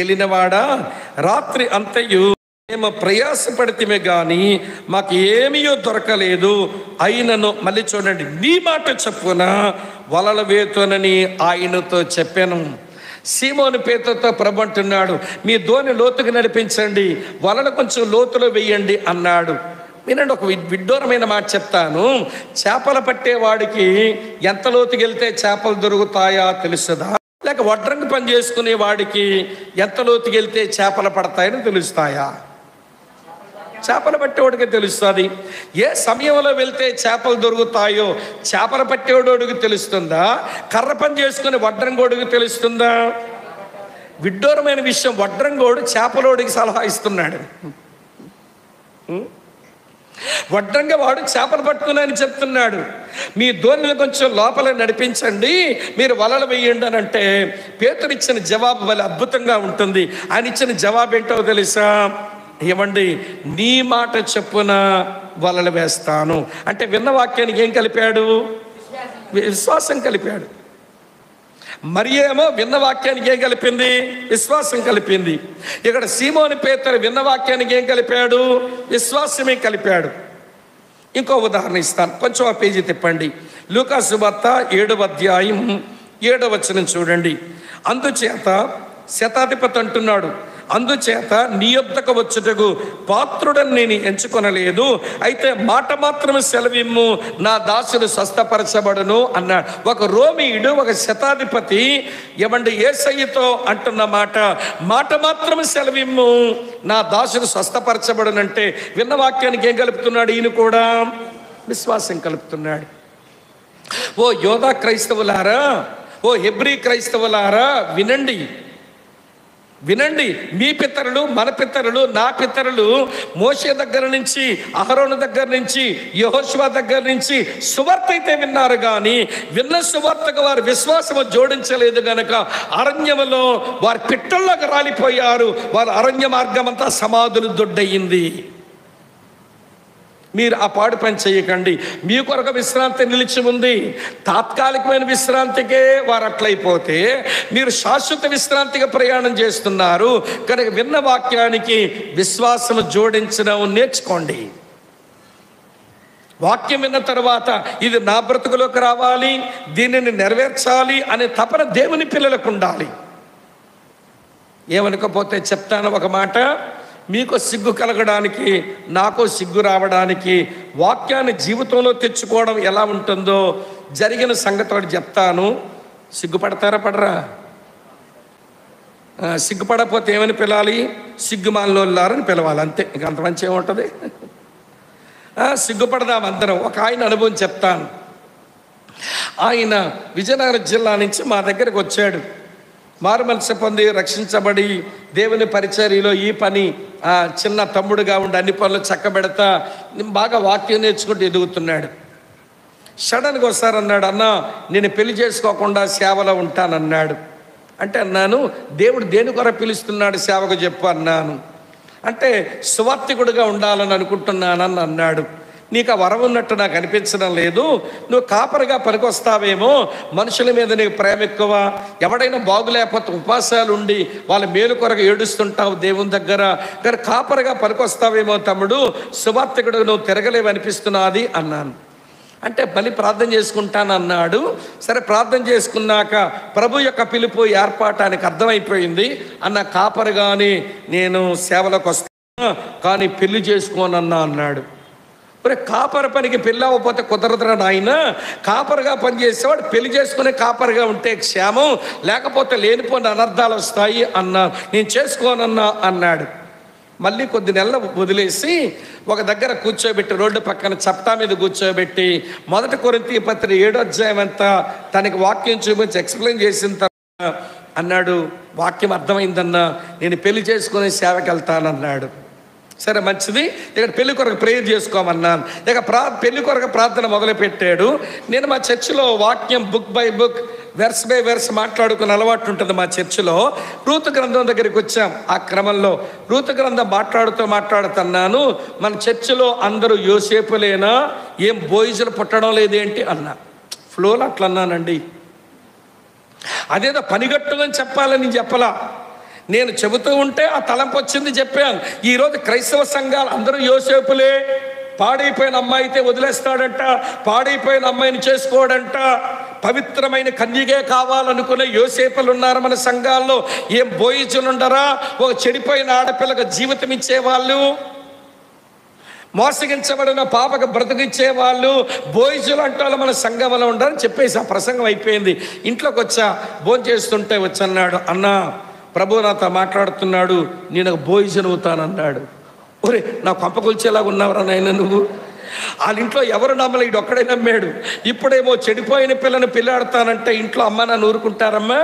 ఏలినవాడా, రాత్రి అంతయు మేము ప్రయాసపడితేమే కానీ మాకు ఏమీయో దొరకలేదు. అయినను, మళ్ళీ చూడండి, నీ మాట చెప్పున వలల వేతునని ఆయనతో చెప్పాను. సీమోను పేతురుతో ప్రభు అంటున్నాడు, మీ దోణి లోతుకు నడిపించండి, వలలు కొంచెం లోతులో వేయండి అన్నాడు. వినండి, ఒక విడ్డూరమైన మాట చెప్తాను. చేపలు పట్టేవాడికి ఎంత లోతుకి వెళ్తే చేపలు దొరుకుతాయా తెలుస్తుందా? లేక వడ్రంగి పని చేసుకునే వాడికి ఎంత లోతుకి వెళ్తే చేపలు పడతాయని తెలుస్తాయా? చేపలు పట్టేవాడికి తెలుస్తుంది. ఏ సమయంలో వెళ్తే చేపలు దొరుకుతాయో చేపలు పట్టేవాడికి తెలుస్తుందా? కర్ర పని చేసుకుని వడ్రంగోడికి తెలుస్తుందా? విడ్డూరమైన విషయం, వడ్రంగోడు చేపలోడికి సలహా ఇస్తున్నాడు. వడ్రంగ వాడు చేపలు పట్టుకున్నాయని చెప్తున్నాడు. మీ దోణిని కొంచెం లోపల నడిపించండి, మీరు వలలు వేయండి అని అంటే పేతురు ఇచ్చిన జవాబు వల్ల అద్భుతంగా ఉంటుంది. ఆయన ఇచ్చిన జవాబు ఏంటో తెలుసా? ఏమండి, నీ మాట చెప్పున వలలు వేస్తాను అంటే విన్న వాక్యానికి ఏం కలిపాడు? విశ్వాసం కలిపాడు. మరి ఏమో విన్న వాక్యానికి ఏం కలిపింది? విశ్వాసం కలిపింది. ఇక్కడ సీమోని పేతురు విన్న వాక్యానికి ఏం కలిపాడు? విశ్వాసమే కలిపాడు. ఇంకో ఉదాహరణ ఇస్తాను, కొంచెం ఆ పేజీ తిప్పండి. లూకా సువార్త 7వ అధ్యాయం 7వ వచనం చూడండి. అందుచేత శతాధిపతి అంటున్నాడు, అందుచేత నీ యొద్దకు వచ్చుటకు పాత్రుడని నేను ఎంచుకొనలేదు. అయితే మాట మాత్రమే సెలవిమ్ము, నా దాసుడు స్వస్థపరచబడును అన్నాడు. ఒక రోమీయుడు, ఒక శతాధిపతి ఏమండి యేసయ్యతో అంటున్న మాట మాత్రమే సెలవిమ్ము, నా దాసుడు స్వస్థపరచబడునంటే విన్న వాక్యానికి ఏం కలుపుతున్నాడు? ఈయన కూడా విశ్వాసం కలుపుతున్నాడు. ఓ యోధా క్రైస్తవులారా, ఓ హెబ్రీ క్రైస్తవులారా, వినండి. మీ పితరులు, మన పితరులు, నా పితరులు మోషే దగ్గర నుంచి, అహరోను దగ్గర నుంచి, యెహోషువ దగ్గర నుంచి సువార్త అయితే విన్నారు, కానీ విన్న సువార్తకు వారు విశ్వాసము జోడించలేదు గనక అరణ్యములో వారి పిట్టల్లోకి రాలిపోయారు. వారి అరణ్య మార్గం అంతా సమాధులు దొడ్డయింది. మీరు ఆ పాడు పని చేయకండి. మీ కొరకు విశ్రాంతి నిలిచి ఉంది. తాత్కాలికమైన విశ్రాంతికే వారు అట్లయిపోతే మీరు శాశ్వత విశ్రాంతిగా ప్రయాణం చేస్తున్నారు. కనుక విన్న వాక్యానికి విశ్వాసం జోడించడం నేర్చుకోండి. వాక్యం విన్న తర్వాత ఇది నా బ్రతుకులోకి రావాలి, దీనిని నెరవేర్చాలి అనే తపన దేవుని పిల్లలకు ఉండాలి. ఏమనుకోపోతే చెప్తాను ఒక మాట, మీకు సిగ్గు కలగడానికి, నాకు సిగ్గు రావడానికి, వాక్యాన్ని జీవితంలో తెచ్చుకోవడం ఎలా ఉంటుందో జరిగిన సంగతి ఒకటి చెప్తాను. సిగ్గుపడతారా పడరా? సిగ్గుపడకపోతే ఏమని పిలవాలి? సిగ్గుమాలినోళ్ళారని పిలవాలి, అంతే. ఇంక అంత మంచి ఏముంటుంది? సిగ్గుపడదాం అందరం. ఒక ఆయన అనుభవం చెప్తాను. ఆయన విజయనగరం జిల్లా నుంచి మా దగ్గరకు వచ్చాడు. మారు మనసు పొంది రక్షించబడి దేవుని పరిచర్యలో ఈ పని చిన్న తమ్ముడుగా ఉండి అన్ని పనులు చక్కబెడతా బాగా వాక్యం నేర్చుకుంటూ ఎదుగుతున్నాడు. సడన్గా వస్తారన్నాడు, అన్న నేను పెళ్లి చేసుకోకుండా సేవలో ఉంటానన్నాడు. అంటే అన్నాను, దేవుడు దేని కొరకు పిలుస్తున్నాడు సేవకు చెప్పు అన్నాను. అంటే సువార్తికుడిగా ఉండాలని అనుకుంటున్నానని అన్నాడు. నీకు ఆ వరం ఉన్నట్టు నాకు అనిపించడం లేదు. నువ్వు కాపరిగా పనికొస్తావేమో, మనుషుల మీద నీకు ప్రేమ ఎక్కువ, ఎవడైనా బాగులేకపోతే ఉపాసాలు ఉండి వాళ్ళ మేలు కొరకు ఏడుస్తుంటావు దేవుని దగ్గర, కానీ కాపరిగా పనికొస్తావేమో తమ్ముడు, సువార్తికుడు నువ్వు తిరగలేవనిపిస్తున్నది అన్నాను. అంటే మళ్ళీ ప్రార్థన చేసుకుంటాను అన్నాడు. సరే ప్రార్థన చేసుకున్నాక ప్రభు యొక్క పిలుపు ఏర్పాటానికి అర్థమైపోయింది. అన్న కాపరిగాని నేను సేవలకు వస్తాను, కానీ పెళ్లి చేసుకోనన్నా అన్నాడు. మరి కాపరి పనికి పెళ్ళి అవ్వకపోతే కుదరదురా నాయన, కాపరిగా పనిచేసేవాడు పెళ్లి చేసుకునే కాపరిగా ఉంటే క్షేమం, లేకపోతే లేనిపోయిన అనర్థాలు వస్తాయి అన్నా. నేను చేసుకోనన్నా అన్నాడు. మళ్ళీ కొద్ది నెలలు వదిలేసి ఒక దగ్గర కూర్చోబెట్టి, రోడ్డు పక్కన చప్టా మీద కూర్చోబెట్టి 1 కొరింథీ పత్రిక 7వ అధ్యాయం అంతా తనకి వాక్యం చూపించి ఎక్స్ప్లెయిన్ చేసిన తర్వాత అన్నాడు, వాక్యం అర్థమైందన్నా, నేను పెళ్లి చేసుకుని సేవకి వెళ్తానన్నాడు. సరే మంచిది, ఇక్కడ పెళ్లి కొరకు ప్రేయర్ చేసుకోమన్నాను. ఇక పెళ్లి కొరకు ప్రార్థన మొదలుపెట్టాడు. నేను మా చర్చిలో వాక్యం book by book, verse by verse మాట్లాడుకునే అలవాటు ఉంటుంది మా చర్చిలో. రూతు గ్రంథం దగ్గరికి వచ్చాం. ఆ క్రమంలో రూతు గ్రంథం మాట్లాడుతున్నాను, మన చర్చిలో అందరూ యోసేపులేనా, ఏం బోయిజులు పుట్టడం లేదేంటి అన్నా. ఫ్లోలో అట్లా అన్నానండి. అదేదో పనిగట్టుదని చెప్పాలని చెప్పలా, నేను చెబుతూ ఉంటే ఆ తలంపు వచ్చింది చెప్పాను. ఈరోజు క్రైస్తవ సంఘాలు అందరూ యోసేపులే. పాడైపోయిన అమ్మాయి అయితే వదిలేస్తాడంట, పాడైపోయిన అమ్మాయిని చేసుకోవడంట, పవిత్రమైన కన్యగే కావాలనుకునే యోసేపులు ఉన్నారు మన సంఘాల్లో. ఏం బోయిజులుండరా? ఒక చెడిపోయిన ఆడపిల్లగా జీవితం ఇచ్చేవాళ్ళు, మోసగించబడిన పాపకు బ్రతికిచ్చేవాళ్ళు, బోయిజులు అంటే మన సంఘంలో ఉండాలని చెప్పేసి ఆ ప్రసంగం అయిపోయింది. ఇంట్లోకి వచ్చా, భోజనం చేస్తుంటే వచ్చన్నాడు, అన్నా ప్రభు నాతో మాట్లాడుతున్నాడు, నేను బోయిజన్ అవుతానన్నాడు. ఒరే నా కొంప కొల్చేలాగా ఉన్నావురా నాయన నువ్వు. వాళ్ళ ఇంట్లో ఎవరు నమ్మలే, ఇడు ఒక్కడే నమ్మాడు. ఇప్పుడేమో చెడిపోయిన పిల్లని పెళ్ళాడతానంటే ఇంట్లో అమ్మ నన్ను ఊరుకుంటారమ్మా?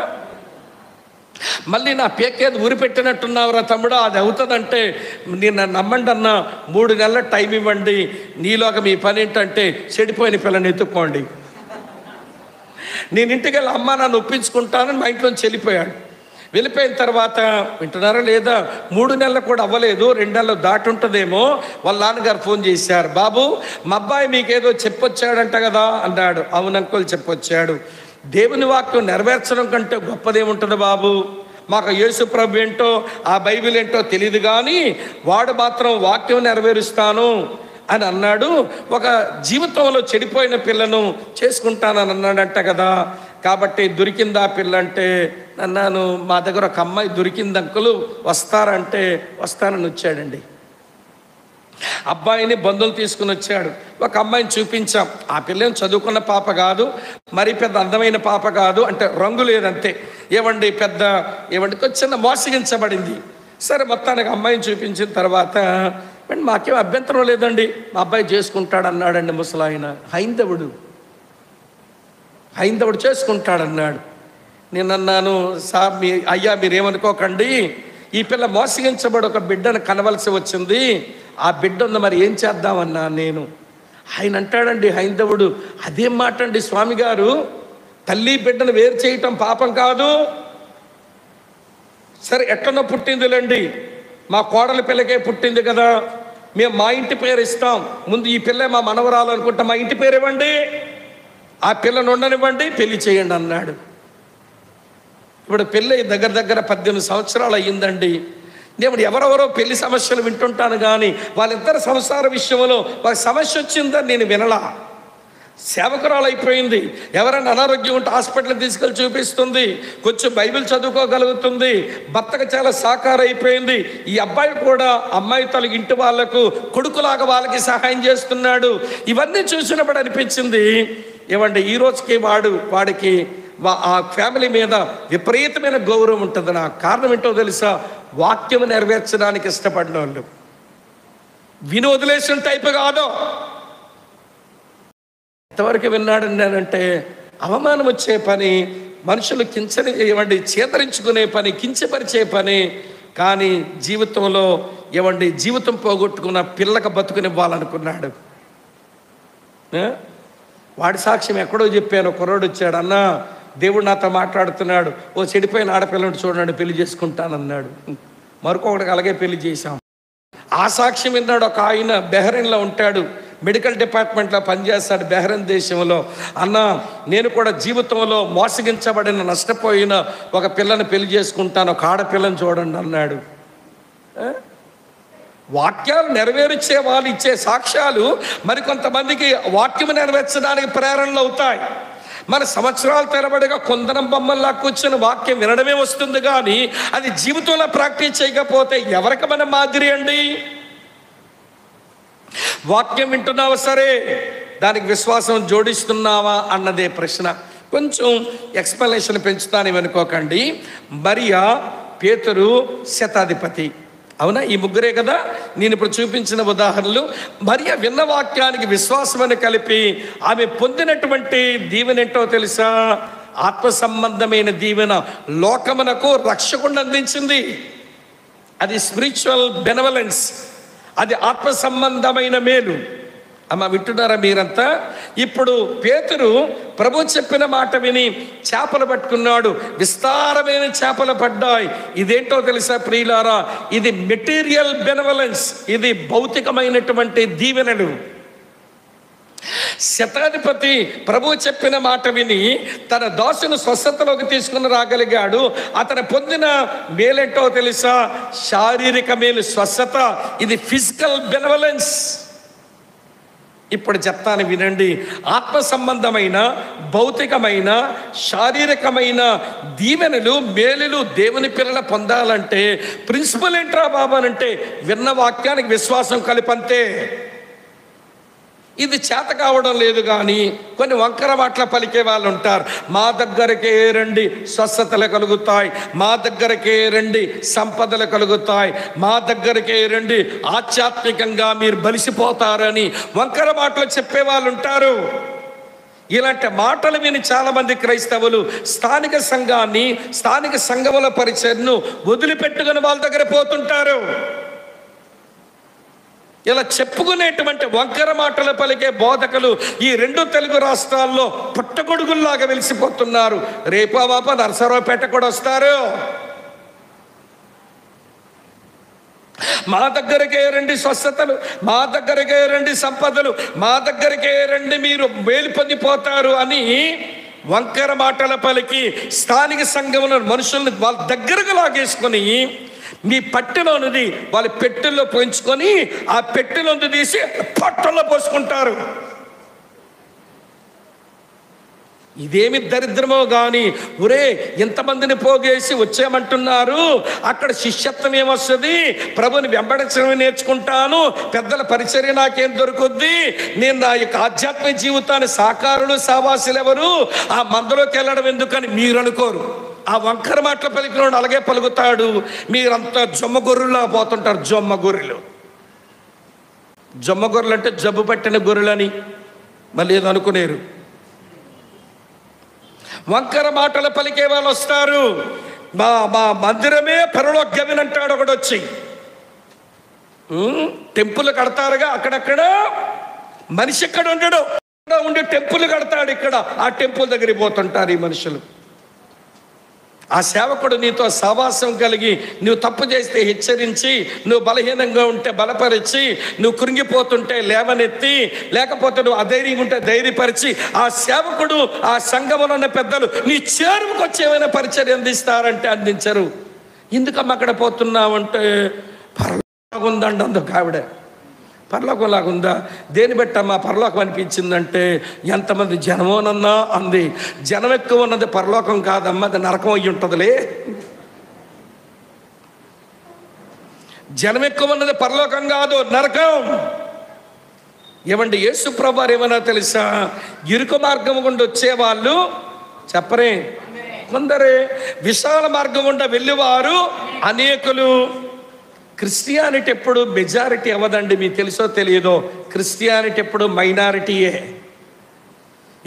మళ్ళీ నా పేకేది ఊరి పెట్టినట్టున్నావురా తమ్ముడు, అది అవుతుందంటే నేను నమ్మండి అన్న, 3 నెలల టైం ఇవ్వండి, నీలోగా మీ పని ఏంటంటే చెడిపోయిన పిల్లని ఎత్తుక్కోండి. నేను ఇంటికి వెళ్ళి అమ్మ నన్ను ఒప్పించుకుంటానని మా ఇంట్లోంచి వెళ్ళిపోయిన తర్వాత వింటున్నారా లేదా, 3 నెలలు కూడా అవ్వలేదు, 2 నెలలు దాటి ఉంటుందేమో, వాళ్ళ నాన్నగారు ఫోన్ చేశారు, బాబు మా అబ్బాయి మీకేదో చెప్పొచ్చాడంట కదా అన్నాడు. అవును అంకుల్ చెప్పొచ్చాడు. దేవుని వాక్యం నెరవేర్చడం కంటే గొప్పదేముంటుంది బాబు, మాకు యేసు ప్రభు ఏంటో ఆ బైబిల్ ఏంటో తెలియదు, కానీ వాడు మాత్రం వాక్యం నెరవేరుస్తాను అని అన్నాడు. ఒక జీవితంలో చెడిపోయిన పిల్లను చేసుకుంటానని అన్నాడంట కదా. కాబట్టి దొరికిందా పిల్ల అంటే అన్నాను, మా దగ్గర ఒక అమ్మాయి దొరికింది అంకులు, వస్తారంటే వస్తానని వచ్చాడండి. అబ్బాయిని బంధువులు తీసుకుని వచ్చాడు. ఒక అమ్మాయిని చూపించాం. ఆ పిల్ల చదువుకున్న పాప కాదు, మరి పెద్ద అందమైన పాప కాదు, అంటే రంగు లేదంతే. ఏమండి కొంచెం మోసగించబడింది. సరే మొత్తానికి అమ్మాయిని చూపించిన తర్వాత మాకేం అభ్యంతరం లేదండి, మా అబ్బాయి చేసుకుంటాడు అన్నాడండి ముసలాయన. హైందవుడు చేసుకుంటాడన్నాడు. నేను అన్నాను, సార్ అయ్యా మీరేమనుకోకండి, ఈ పిల్ల మోసగించబడి ఒక బిడ్డను కనవలసి వచ్చింది, ఆ బిడ్డ ఉంది, మరి ఏం చేద్దామన్నా నేను. ఆయన అంటాడండి హైందవుడు, అదేం మాట అండి స్వామి గారు, తల్లి బిడ్డను వేరు చేయటం పాపం కాదు. సరే ఎట్లనో పుట్టిందిలేండి, మా కోడలి పిల్లకే పుట్టింది కదా, మేము మా ఇంటి పేరు ఇస్తాం, ముందు ఈ పిల్ల మా మనవరాలు అనుకుంటా, మా ఇంటి పేరు ఇవ్వండి, ఆ పిల్లను ఉండనివ్వండి, పెళ్లి చేయండి అన్నాడు. ఇప్పుడు పెళ్ళి దగ్గర 18 సంవత్సరాలు అయ్యిందండి. నేను ఎవరెవరో పెళ్లి సమస్యలు వింటుంటాను కానీ వాళ్ళిద్దరు సంసార విషయంలో వాళ్ళకి సమస్య వచ్చిందని నేను వినలా. సేవకురాలు అయిపోయింది, ఎవరైనా అనారోగ్యం ఉంటే హాస్పిటల్కి తీసుకెళ్ళి చూపిస్తుంది, కొంచెం బైబిల్ చదువుకోగలుగుతుంది, భర్తకు చాలా సహకారం అయిపోయింది. ఈ అబ్బాయి కూడా అమ్మాయి తల ఇంటి వాళ్లకు కొడుకులాగా వాళ్ళకి సహాయం చేస్తున్నాడు. ఇవన్నీ చూసినప్పుడు అనిపించింది, ఏమంటే ఈ రోజుకి వాడికి ఆ ఫ్యామిలీ మీద విపరీతమైన గౌరవం ఉంటుంది. నా కారణం ఏంటో తెలుసా, వాక్యం నెరవేర్చడానికి ఇష్టపడిన వాళ్ళు, విని వదిలేసిన టైపు కాదు. ఎంతవరకు విన్నాడండి అంటే, అవమానం వచ్చే పని, మనుషులు చేదరించుకునే పని, కించపరిచే పని. కానీ జీవితంలో జీవితం పోగొట్టుకున్న పిల్లక బతుకునివ్వాలనుకున్నాడు. వాడి సాక్ష్యం ఎక్కడో చెప్పాను. కుర్రోడు వచ్చాడు, అన్నా దేవుడు నాతో మాట్లాడుతున్నాడు, ఓ చెడిపోయిన ఆడపిల్లని చూడండి పెళ్లి చేసుకుంటానన్నాడు. మరొకటికి అలాగే పెళ్లి చేశాం. ఆ సాక్ష్యం విన్నాడు ఒక ఆయన, బెహ్రెయిన్లో ఉంటాడు, మెడికల్ డిపార్ట్మెంట్లో పనిచేస్తాడు బెహ్రెయిన్ దేశంలో. అన్న నేను కూడా జీవితంలో మోసగించబడిన నష్టపోయిన ఒక పిల్లని పెళ్లి చేసుకుంటాను, ఒక ఆడపిల్లని చూడండి అన్నాడు. వాక్యాలు నెరవేర్చే వాళ్ళు ఇచ్చే సాక్ష్యాలు మరికొంతమందికి వాక్యం నెరవేర్చడానికి ప్రేరణలు అవుతాయి. మన సంవత్సరాల తరబడిగా కొందరం బొమ్మల్లా కూర్చొని వాక్యం వినడమే వస్తుంది కానీ అది జీవితంలో ప్రాక్టీస్ చేయకపోతే ఎవరికి మన మాదిరి అండి? వాక్యం వింటున్నావా, సరే, దానికి విశ్వాసం జోడిస్తున్నావా అన్నదే ప్రశ్న. కొంచెం ఎక్స్ప్లెనేషన్ పెంచుతాను అనుకోకండి. మరియా, పేతురు, శతాధిపతి, అవునా? ఈ ముగ్గురే కదా నేను ఇప్పుడు చూపించిన ఉదాహరణలు. మరియా విన్న వాక్యానికి విశ్వాసమని కలిపి ఆమె పొందినటువంటి దీవెన ఏంటో తెలుసా? ఆత్మ సంబంధమైన దీవెన, లోకమునకు రక్షకుడిని అందించింది. అది స్పిరిచువల్ బెనవలెన్స్, అది ఆత్మ సంబంధమైన మేలు. అమ్మ వింటున్నారా మీరంతా? ఇప్పుడు పేతురు ప్రభు చెప్పిన మాట విని చేపలు పట్టుకున్నాడు. విస్తారమైన చేపలు పడ్డాయి. ఇదేంటో తెలుసా ప్రియులారా? ఇది మెటీరియల్ బెనవలెన్స్, ఇది భౌతికమైనటువంటి దీవెనలు. శతాధిపతి ప్రభు చెప్పిన మాట విని తన దాసును స్వస్థతలోకి తీసుకుని రాగలిగాడు. అతను పొందిన మేలేంటో తెలుసా? శారీరక మేలు, స్వస్థత. ఇది ఫిజికల్ బెనవలెన్స్. ఇప్పుడు చెప్తాను వినండి. ఆత్మ సంబంధమైన, భౌతికమైన, శారీరకమైన దీవెనలు, మేలులు దేవుని పిల్లల పొందాలంటే ప్రిన్సిపల్ ఏంట్రా బాబా అంటే విన్న వాక్యానికి విశ్వాసం కలిపంతే. ఇది చేత కావడం లేదు కానీ కొన్ని వంకర మాటల పలికే వాళ్ళు ఉంటారు. మా దగ్గరకే రండి స్వస్థతలు కలుగుతాయి, మా దగ్గరకే రండి సంపదలు కలుగుతాయి, మా దగ్గరకే రండి ఆధ్యాత్మికంగా మీరు బలిసిపోతారని వంకర మాటలు చెప్పే వాళ్ళు ఉంటారు. ఇలాంటి మాటలు విని చాలామంది క్రైస్తవులు స్థానిక సంఘాన్ని, స్థానిక సంఘముల పరిచయను వదిలిపెట్టుకుని వాళ్ళ దగ్గర పోతుంటారు. ఇలా చెప్పుకునేటువంటి వంకర మాటలు పలికే బోధకులు ఈ 2 తెలుగు రాష్ట్రాల్లో పుట్టగొడుగుల్లాగా వెలిసిపోతున్నారు. రేపావాప నరసరావుపేట కూడా వస్తారు. మా దగ్గరకే రండి స్వస్థతలు, మా దగ్గరకే రండి సంపదలు, మా దగ్గరకే రండి మీరు మేలు పొందిపోతారు అని వంకర మాటల పలికి స్థానిక సంఘంలో మనుషుల్ని వాళ్ళ దగ్గరకు లాగేసుకొని మీ పట్టెలోనిది వాళ్ళ పెట్టెల్లో పోయించుకొని ఆ పెట్టెలోని తీసి పట్టెల్లో పోసుకుంటారు. ఇదేమి దరిద్రమో గాని, ఒరే ఎంతమందిని పోగేసి వచ్చామంటున్నారు, అక్కడ శిష్యత్వం ఏమొస్తుంది, ప్రభుని వెంబడించడం నేర్చుకుంటాను, పెద్దల పరిచర్య నాకేం దొరుకుద్ది, నేను నా యొక్క ఆధ్యాత్మిక జీవితాన్ని సాకారులు సావాసులు ఎవరు, ఆ మందలోకి వెళ్ళడం ఎందుకని మీరు అనుకోరు. ఆ వంకర మాటలు పలికినోడు అలాగే పలుకుతాడు. మీరంతా జొమ్మ గొర్రెలా పోతుంటారు. జొమ్మ గొర్రెలు అంటే జబ్బు పట్టిన గొర్రెలని మళ్ళీ ఏదో అనుకునేరు. వంకర మాటలు పలికే వాళ్ళు వస్తారు. మా మా మందిరమే పరలోక గవిని అంటాడు ఒకడు వచ్చి. టెంపుల్ కడతారుగా అక్కడక్కడ, మనిషి ఎక్కడ ఉండడు, ఉండి టెంపుల్ కడతాడు. ఇక్కడ ఆ టెంపుల్ దగ్గరికి పోతుంటారు ఈ మనుషులు. ఆ సేవకుడు నీతో సహవాసం కలిగి, నువ్వు తప్పు చేస్తే హెచ్చరించి, నువ్వు బలహీనంగా ఉంటే బలపరిచి, నువ్వు కృంగిపోతుంటే లేవనెత్తి, లేకపోతే నువ్వు అధైర్యంగా ఉంటే ధైర్యపరిచి, ఆ సేవకుడు ఆ సంఘంలో ఉన్న పెద్దలు నీ చేరువుకు వచ్చి ఏమైనా పరిచయం అందిస్తారంటే అందించరు. ఎందుకమ్మ అక్కడ పోతున్నావంటే పరలోకం ఉందండి అందుకు ఆవిడ. పరలోకం లాగుందా? దేని బట్టమ్మా పరలోకం అనిపించిందంటే ఎంతమంది జనమోనన్నా అంది. జనం ఎక్కువ ఉన్నది పరలోకం కాదమ్మా, అది నరకం అయ్యి ఉంటుందిలే. జనం ఎక్కువ ఉన్నది పరలోకం కాదు, నరకం. ఏమండి యేసు ప్రభువారు ఏమన్నా తెలుసా, ఇరుకు మార్గం గుండా వచ్చేవాళ్ళు చెప్పరే కొందరే, విశాల మార్గం గుండా వెళ్ళేవారు అనేకులు. క్రిస్టియానిటీ ఎప్పుడు మెజారిటీ అవ్వదండి, మీకు తెలుసో తెలియదో. క్రిస్టియానిటీ ఎప్పుడు మైనారిటీయే.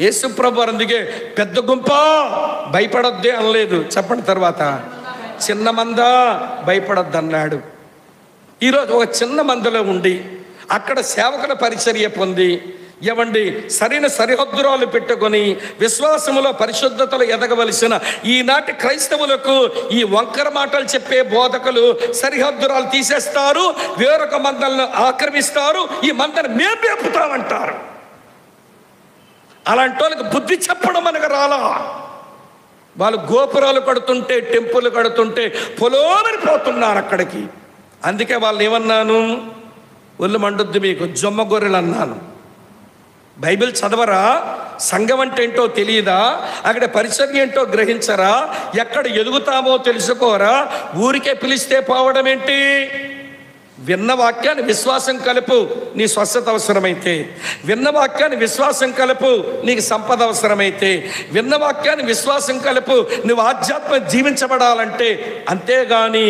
యేసు ప్రభువారు అందుకే పెద్ద గుంప భయపడొద్దే అనలేదు, చెప్పండి తర్వాత చిన్న మంద భయపడొద్దు అన్నాడు. ఈరోజు ఒక చిన్న మందలో ఉండి అక్కడ సేవకుల పరిచర్య పొంది, ఏమండి సరైన సరిహద్దురాలు పెట్టుకొని విశ్వాసములో పరిశుద్ధతలో ఎదగవలసిన ఈనాటి క్రైస్తవులకు ఈ వంకర మాటలు చెప్పే బోధకులు సరిహద్దురాలు తీసేస్తారు, వేరొక మందలను ఆక్రమిస్తారు, ఈ మందను మేము మేపుతామంటారు. అలాంటి వాళ్ళకి బుద్ధి చెప్పడం మనకు రాలా. వాళ్ళు గోపురాలు కడుతుంటే, టెంపుల్ కడుతుంటే పొలోమని పోతున్నారు అక్కడికి. అందుకే వాళ్ళు ఏమన్నాను, ఒళ్ళు మండుద్ది మీకు, జొమ్మ గొర్రెలు అన్నాను. బైబిల్ చదవరా? సంఘం అంటే ఏంటో తెలియదా? అక్కడ పరిచర్య ఏంటో గ్రహించరా? ఎక్కడ ఎదుగుతామో తెలుసుకోరా? ఊరికే పిలిస్తే పోవడం ఏంటి? విన్న వాక్యాన్ని విశ్వాసం కలుపు, నీ స్వస్థత అవసరమైతే. విన్న వాక్యాన్ని విశ్వాసం కలుపు, నీకు సంపద అవసరమైతే. విన్న వాక్యాన్ని విశ్వాసం కలుపు, నువ్వు ఆధ్యాత్మ జీవించబడాలంటే. అంతేగాని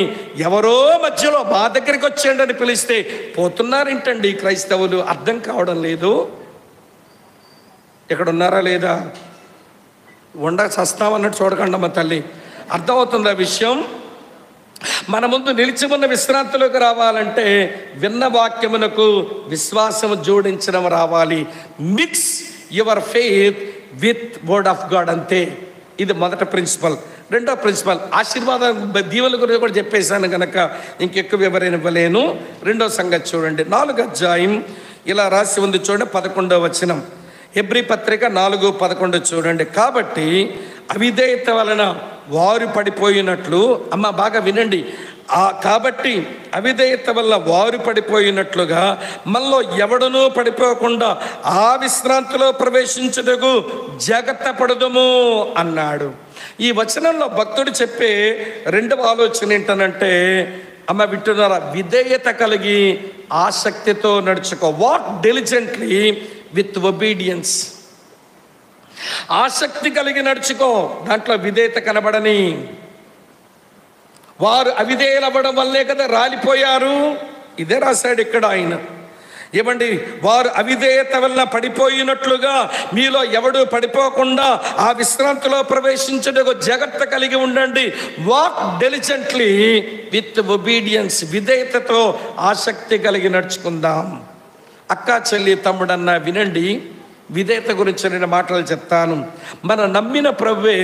ఎవరో మధ్యలో మా దగ్గరికి వచ్చేయండి అని పిలిస్తే పోతున్నారేంటండి క్రైస్తవులు? అర్థం కావడం లేదు. ఇక్కడ ఉన్నారా లేదా? చస్తామన్నట్టు చూడకండి అమ్మ తల్లి. అర్థమవుతుంది ఆ విషయం. మన ముందు నిలిచి ఉన్న విశ్రాంతిలోకి రావాలంటే విన్న వాక్యమునకు విశ్వాసము జోడించడం రావాలి. Mix your faith with word of God, అంతే. ఇది మొదటి ప్రిన్సిపల్. రెండో ప్రిన్సిపల్ ఆశీర్వాదం దీవెనల గురించి కూడా చెప్పేశాను కనుక ఇంకెక్కువ వివరణ ఇవ్వలేను. రెండో సంగతి చూడండి, 4వ అధ్యాయం ఇలా రాసి ఉంది చూడండి, 11వ వచనం. హెబ్రీ పత్రిక 4:11 చూడండి. కాబట్టి అవిధేయత వలన వారు పడిపోయినట్లు, అమ్మ బాగా వినండి, కాబట్టి అవిధేయత వల్ల వారు పడిపోయినట్లుగా మనలో ఎవడనూ పడిపోకుండా ఆ విశ్రాంతిలో ప్రవేశించుటకు జాగ్రత్త పడదుము అన్నాడు. ఈ వచనంలో భక్తుడు చెప్పే రెండవ ఆలోచన ఏంటనంటే, అమ్మ వింటున్నారా, విధేయత కలిగి ఆసక్తితో నడుచుకో. Walk diligently with obedience. ఆసక్తి కలిగి నడుచుకో, దాంట్లో విధేయత కనబడని. వారు అవిధేయులు అవ్వడం వల్లే కదా రాలిపోయారు. ఇదే రాశాడు ఇక్కడ ఆయన. ఏమండి, వారు అవిధేయత వల్ల పడిపోయినట్లుగా మీలో ఎవడు పడిపోకుండా ఆ విశ్రాంతిలో ప్రవేశించుటకు జాగ్రత్త కలిగి ఉండండి. Walk diligently with obedience. విధేయతతో ఆసక్తి కలిగి నడుచుకుందాం. అక్క చెల్లి తమ్ముడన్న వినండి, విధేయత గురించి నేను మాటలు చెప్తాను. మన నమ్మిన ప్రభువే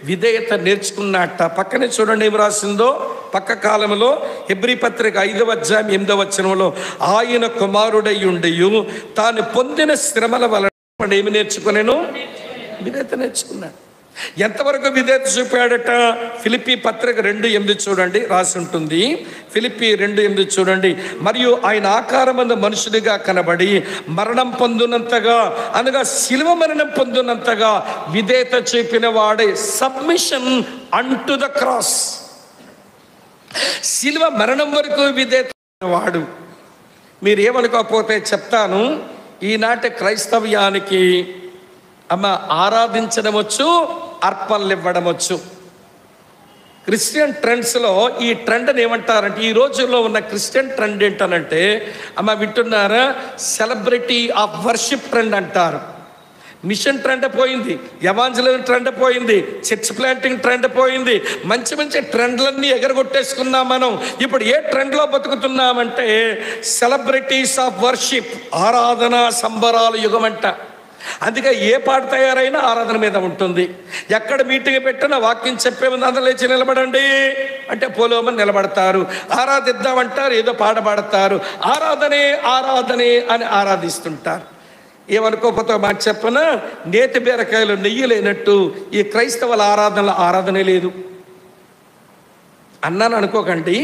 విధేయత నేర్చుకున్నట్ట. పక్కనే చూడండి ఏమి రాసిందో. పక్క కాలంలో హెబ్రీ పత్రిక 5వ అధ్యాయం 8వ వచనంలో, ఆయన కుమారుడై ఉండి తాను పొందిన శ్రమల వలన ఏమి నేర్చుకునేను? విధేయత నేర్చుకున్నాడు. ఎంతవరకు విధేయత చూపాడట? ఫిలిప్పీ పత్రిక 2:8 చూడండి, రాసి ఉంటుంది. ఫిలిప్పీ 2:8 చూడండి. మరియు ఆయన ఆకారమందు మనుషుడిగా కనబడి మరణం పొందినంతగా, అనగా శిలువ మరణం పొందినంతగా విధేయత చూపిన వాడే. Submission unto the cross. శిలువ మరణం వరకు విధేయత వాడు. మీరు ఏమనుకోకపోతే చెప్తాను, ఈనాటి క్రైస్తవ్యానికి ఆరాధించడం వచ్చు, అర్పణలు ఇవ్వడం వచ్చు. క్రిస్టియన్ ట్రెండ్స్లో ఈ ట్రెండ్ని ఏమంటారంటే, ఈ రోజుల్లో ఉన్న క్రిస్టియన్ ట్రెండ్ ఏంటనంటే, వింటున్నారా, సెలబ్రిటీ ఆఫ్ వర్షిప్ ట్రెండ్ అంటారు. మిషన్ ట్రెండ్ పోయింది, ఎవాంజలిజం ట్రెండ్ పోయింది, చర్చ్ ప్లాంటింగ్ ట్రెండ్ పోయింది. మంచి మంచి ట్రెండ్లన్నీ ఎగరగొట్టేసుకున్నాం మనం. ఇప్పుడు ఏ ట్రెండ్లో బతుకుతున్నామంటే, సెలబ్రిటీస్ ఆఫ్ వర్షిప్, ఆరాధన సంబరాల యుగం అంట. అందుకే ఏ పాట తయారైనా ఆరాధన మీద ఉంటుంది. ఎక్కడ మీటింగ్ పెట్టినా వాక్యం చెప్పే ముందు అందరూ లేచి నిలబడండి అంటే పోలోమని నిలబడతారు. ఆరాధిద్దామంటారు, ఏదో పాట పాడతారు. ఆరాధనే ఆరాధనే అని ఆరాధిస్తుంటారు. ఏమనుకోకపోతే మాట చెప్పనా, నేతి బీరకాయలు నెయ్యి లేనట్టు ఈ క్రైస్తవుల ఆరాధనే లేదు అన్నాను అనుకోకండి.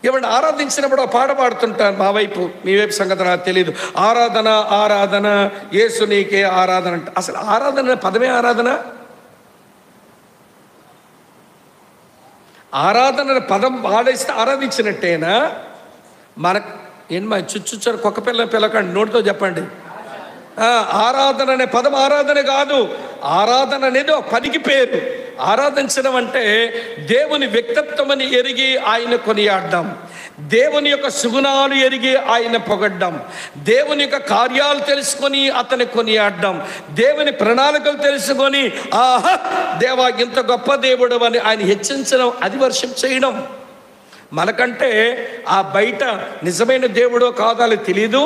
ఏమంటే ఆరాధించినప్పుడు పాట పాడుతుంటారు. మా వైపు, మీ వైపు సంగతి నాకు తెలియదు. ఆరాధన ఆరాధన యేసు నీకే ఆరాధన అంట. అసలు ఆరాధన పదమే ఆరాధన. ఆరాధన పదం వాడేస్తే ఆరాధించినట్టేనా? మా చుచ్చుచ్చారు కుక్క పిల్లకండి, నోటితో చెప్పండి. ఆరాధన అనే పదం ఆరాధన కాదు. ఆరాధన అనేది ఒక పనికి పేరు. ఆరాధించడం అంటే దేవుని వ్యక్తిత్వమని ఎరిగి ఆయన కొనియాడడం, దేవుని యొక్క సుగుణాలు ఎరిగి ఆయన పొగడ్డం, దేవుని యొక్క కార్యాలు తెలుసుకొని అతని కొనియాడడం, దేవుని ప్రణాళికలు తెలుసుకొని ఆహా దేవా ఇంత గొప్ప దేవుడు అని ఆయన హెచ్చించడం, అది వర్షిప్ చేయడం. మనకంటే ఆ బయట నిజమైన దేవుడో కాదో అని తెలీదు.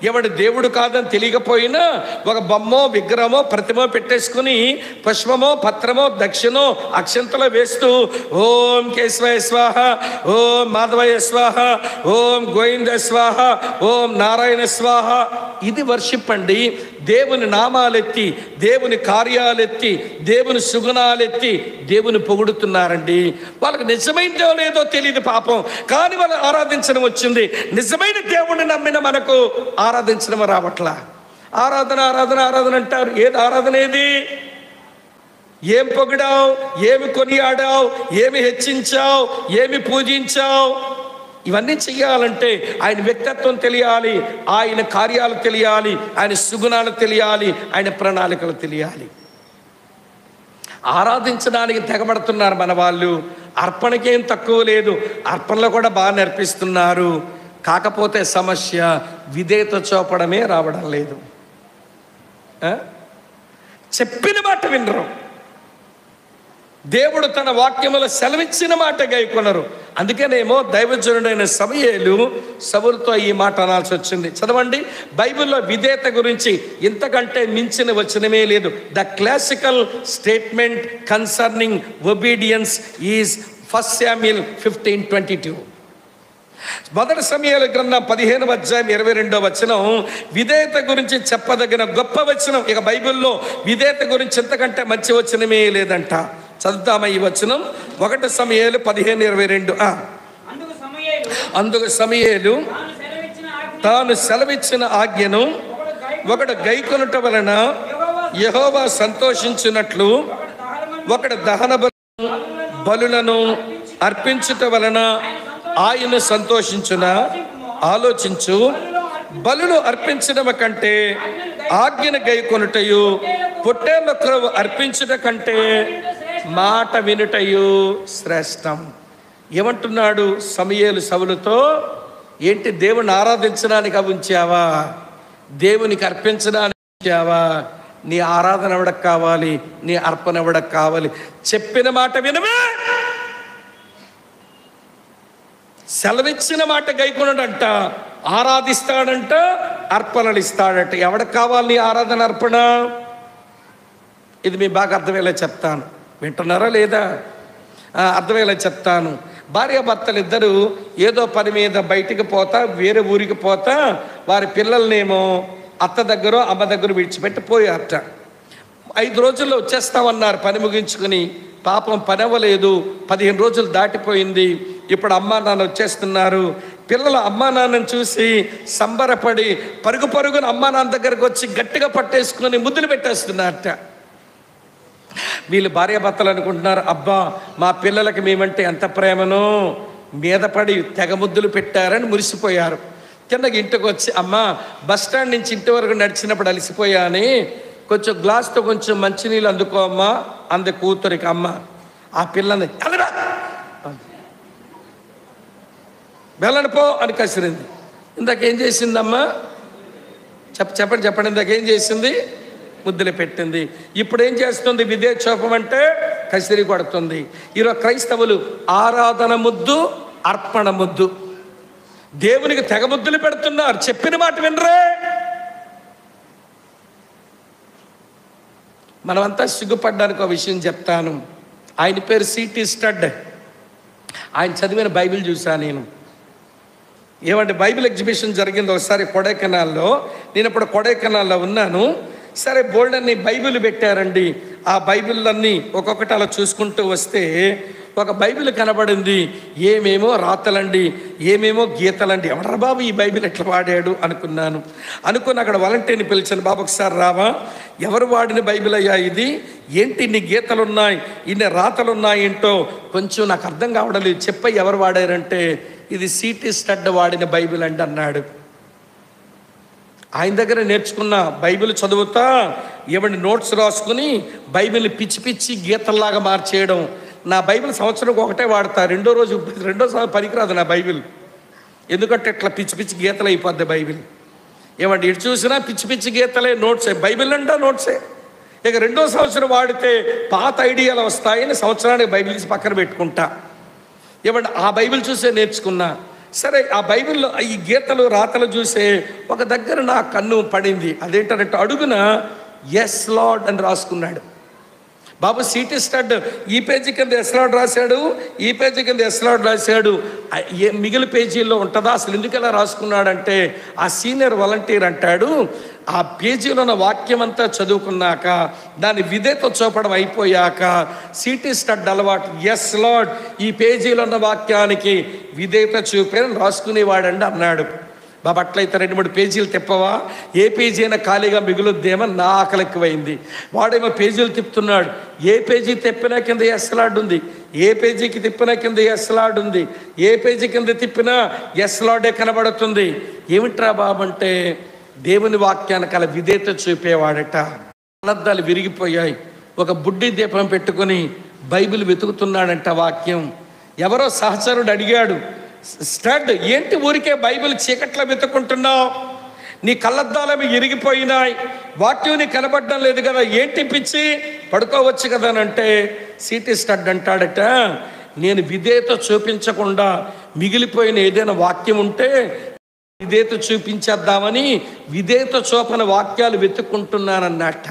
ఎవడు దేవుడు కాదని తెలియకపోయినా ఒక బొమ్మో విగ్రహమో ప్రతిమో పెట్టేసుకుని పుష్పమో పత్రమో దక్షిణో అక్షంతలో వేస్తూ ఓం కేశవాయ స్వాహ, ఓం మాధవయ స్వాహ, ఓం గోవింద స్వాహ, ఓం నారాయణ స్వాహ, ఇది వర్షిప్ అండి. దేవుని నామాలెత్తి, దేవుని కార్యాలెత్తి, దేవుని సుగుణాలెత్తి దేవుని పొగుడుతున్నారండి. వాళ్ళకి నిజమైన లేదో తెలియదు పాపం, కానీ వాళ్ళు ఆరాధించడం వచ్చింది. నిజమైన దేవుడిని నమ్మిన మనకు ఆరాధించడం రావట్లా. ఆరాధన ఆరాధన ఆరాధన అంటారు. ఏది ఆరాధన? ఏది? ఏం పొగిడావు, ఏమి కొనియాడావు, ఏమి హెచ్చించావు, ఏమి పూజించావు? ఇవన్నీ చెయ్యాలంటే ఆయన వ్యక్తిత్వం తెలియాలి, ఆయన కార్యాలు తెలియాలి, ఆయన సుగుణాలు తెలియాలి, ఆయన ప్రణాళికలు తెలియాలి. ఆరాధించడానికి తెగబడుతున్నారు మన వాళ్ళు. అర్పణకేం తక్కువ లేదు, అర్పణలో కూడా బాగా నేర్పిస్తున్నారు. కాకపోతే సమస్య విధేయత చూపడమే రావడం లేదు. చెప్పిన మాట వినరు. దేవుడు తన వాక్యములో సెలవిచ్చిన మాట గైకొనరు. అందుకనేమో దైవజనుడైన సమూయేలు సౌలుతో ఈ మాట అనాల్సి వచ్చింది. చదవండి, బైబిల్లో విధేయత గురించి ఇంతకంటే మించిన వచనమే లేదు. The classical statement concerning obedience is 1 Samuel 15:22. మొదటి సమూయేలు గ్రంథం 15వ అధ్యాయం 22వ వచనం విధేయత గురించి చెప్పదగిన గొప్ప వచనం. ఇక బైబిల్లో విధేయత గురించి ఇంతకంటే మంచి వచనమే లేదంట. చదువుతామా ఈ వచనం? 1 సమూయేలు 15:22. అందుకు సమూయేలు తాను సెలవిచ్చిన ఆజ్ఞను ఒకడు గైకొనుట వలన యెహోవా సంతోషించినట్లు ఒకడు దహన బలులను అర్పించుట వలన ఆయన సంతోషించున ఆలోచించు. బలులు అర్పించడం కంటే ఆజ్ఞను గైకొనుటయు, పొట్టేళ్ల క్రొవ్వు అర్పించుట కంటే మాట వినుటయు శ్రేష్టం. ఏమంటున్నాడు సమూయేలు సౌలుతో? ఏంటి, దేవుని ఆరాధించడానికి ఉంచావా? దేవునికి అర్పించడానికి ఉంచావా? నీ ఆరాధన ఎవడకు కావాలి? నీ అర్పణ ఎవడకు కావాలి? చెప్పిన మాట వినవే. సెలవిచ్చిన మాట గైకొనడంట, ఆరాధిస్తాడంట, అర్పణలు ఇస్తాడంట. ఎవడకు కావాలి నీ ఆరాధన అర్పణ? ఇది మీ బాగా అర్థమయ్యేలా చెప్తాను, వింటున్నారా లేదా? అర్థమయ్యేలా చెప్తాను. భార్యాభర్తలు ఇద్దరు ఏదో పని మీద బయటికి పోతా, వేరే ఊరికి పోతా, వారి పిల్లల్నేమో అత్త దగ్గర అమ్మ దగ్గర విడిచిపెట్టి పోయారట. 5 రోజుల్లో వచ్చేస్తామన్నారు పని ముగించుకుని. పాపం పని అవ్వలేదు. 15 రోజులు దాటిపోయింది. ఇప్పుడు అమ్మా నాన్న వచ్చేస్తున్నారు. పిల్లలు అమ్మా నాన్నని చూసి సంబరపడి పరుగు పరుగున అమ్మా నాన్న దగ్గరకు వచ్చి గట్టిగా పట్టేసుకొని ముద్దులు పెట్టేస్తున్నారట. వీళ్ళు భార్యాభర్తలు అనుకుంటున్నారు, అబ్బా మా పిల్లలకి మేమంటే ఎంత ప్రేమనో, మీద పడి తెగ ముద్దులు పెట్టారని మురిసిపోయారు. కిందకి ఇంటికి వచ్చి, అమ్మ బస్ స్టాండ్ నుంచి ఇంటి వరకు నడిచినప్పుడు అలసిపోయాని, కొంచెం గ్లాస్తో కొంచెం మంచినీళ్ళు అందుకో అమ్మా అంది కూతురికి. అమ్మ ఆ పిల్లని వెళ్ళను పో అని కసిరింది. ఇందాకేం చేసిందమ్మా? చెప్పండి ఇందాకేం చేసింది? ముద్దులు పెట్టింది. ఇప్పుడు ఏం చేస్తుంది? విధేయచూపం అంటే కసిరి కొడుతుంది. ఈరోజు క్రైస్తవులు ఆరాధన ముద్దు, అర్పణ ముద్దు, దేవునికి తెగ ముద్దులు పెడుతున్నారు. చెప్పిన మాట వినరే. మనమంతా సిగ్గుపడ్డానికి ఒక విషయం చెప్తాను. ఆయన పేరు సిటీ స్టడ్. ఆయన చదివిన బైబిల్ చూశాను నేను. ఏమంటే బైబిల్ ఎగ్జిబిషన్ జరిగింది ఒకసారి కొడైకెనాల్లో. నేను ఇప్పుడు కొడైకెనాల్లో ఉన్నాను. సరే బోల్డన్ని బైబిల్ పెట్టారండి. ఆ బైబిళ్ళన్నీ ఒక్కొక్కటి అలా చూసుకుంటూ వస్తే ఒక బైబిల్ కనబడింది. ఏమేమో రాతలండి, ఏమేమో గీతలండి. ఎవడరా బాబు ఈ బైబిల్ ఎట్లా వాడాడు అనుకుని అక్కడ వాలంటీర్ని పిలిచాను. బాబు ఒకసారి రావా, ఎవరు వాడిన బైబిల్ అయ్యా ఇది? ఏంటి ఇన్ని గీతలున్నాయి, ఇన్ని రాతలున్నాయి ఏంటో కొంచెం నాకు అర్థం కావడం లేదు, చెప్ప ఎవరు వాడారంటే ఇది సిటీ స్టడ్ వాడిన బైబిల్ అండి అన్నాడు. ఆయన దగ్గర నేర్చుకున్న బైబిల్ చదువుతా ఏమండి నోట్స్ రాసుకుని బైబిల్ని పిచ్చి పిచ్చి గీతల్లాగా మార్చేయడం. నా బైబిల్ సంవత్సరం ఒకటే వాడతా, రెండోసారి పనికిరాదు నా బైబిల్. ఎందుకంటే ఇట్లా పిచ్చి పిచ్చి గీతలు అయిపోద్ది బైబిల్. ఏమండి ఇటు చూసినా పిచ్చి పిచ్చి గీతలే, నోట్సే. బైబిల్ అంటే నోట్సే. ఇక 2వ సంవత్సరం వాడితే పాత ఐడియాలు వస్తాయని సంవత్సరానికి బైబిల్ తీసి పక్కన పెట్టుకుంటా. ఏమంటే ఆ బైబిల్ చూసే నేర్చుకున్నా. సరే ఆ బైబిల్లో ఈ గీతలు రాతలు చూసే ఒక దగ్గర నా కన్ను పడింది. అదేంటంటే అడుగున ఎస్ లార్డ్ అని రాసుకున్నాడు. బాబు సిటీ స్టడ్ ఈ పేజీ కింద ఎస్ లార్డ్ రాశాడు, ఈ పేజీ కింద ఎస్ లార్డ్ రాశాడు. మిగిలిన పేజీల్లో ఉంటుందా? అసలు ఎందుకు ఎలా రాసుకున్నాడంటే ఆ సీనియర్ వాలంటీర్ అంటాడు, ఆ పేజీలో ఉన్న వాక్యం అంతా చదువుకున్నాక దాని విధేయత చూపడం అయిపోయాక సిటీ స్టడ్ అలవాటు, ఎస్ లార్డ్ ఈ పేజీలో ఉన్న వాక్యానికి విధేయత చూపేని రాసుకునేవాడండి అన్నాడు. బాబు అట్లయితే 2-3 పేజీలు తిప్పవా, ఏ పేజీ అయినా ఖాళీగా మిగులుద్దేమో నా ఆకలి ఎక్కువైంది. వాడేమో పేజీలు తిప్పుతున్నాడు. ఏ పేజీ తిప్పినా కింద ఎస్ లార్డ్ ఉంది, ఏ పేజీకి తిప్పినా కింద ఎస్ లార్డ్ ఉంది, ఏ పేజీ కింద తిప్పినా ఎస్ లార్డే కనబడుతుంది. ఏమిట్రా బాబు అంటే దేవుని వాక్యానికి అలా విధేయత చూపేవాడట. అలద్దాలు విరిగిపోయాయి. ఒక బుడ్డి దీపం పెట్టుకుని బైబిల్ వెతుకుతున్నాడంట వాక్యం. ఎవరో సహచరుడు అడిగాడు, స్టడ్ ఏంటి ఊరికే బైబిల్ చీకట్లో వెతుక్కుంటున్నావు, నీ కళ్ళద్దాలవి ఇరిగిపోయినాయి, వాక్యం నీ కనబడడం లేదు కదా, ఏంటి పిచ్చి, పడుకోవచ్చు కదా అని అంటే సిటీ స్టడ్ అంటాడట, నేను విధేయత చూపించకుండా మిగిలిపోయిన ఏదైనా వాక్యం ఉంటే విధేయత చూపించేద్దామని విధేయత చూపని వాక్యాలు వెతుక్కుంటున్నానన్నట్ట.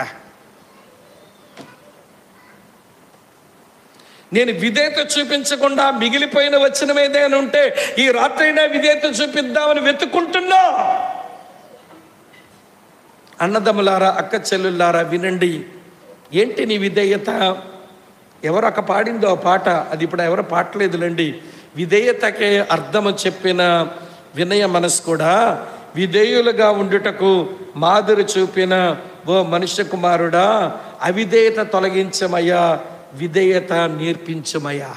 నేను విధేయత చూపించకుండా మిగిలిపోయిన వచనం ఏదైనా ఉంటే ఈ రాత్రైనా విధేయత చూపిద్దామని వెతుక్కుంటున్నా. అన్నదమ్ములారా, అక్క చెల్లులారా వినండి. ఏంటి నీ విధేయత? ఎవరు అక్క పాడిందో ఆ పాట, అది ఇప్పుడు ఎవరు పాటలేదులండి. విధేయతకే అర్థము చెప్పిన వినయ మనసు కూడా, విధేయులుగా ఉండుటకు మాదిరి చూపిన ఓ మనుష్య కుమారుడా, అవిధేయత తొలగించమయ్యా, విధేయత నేర్పించమయ్యా.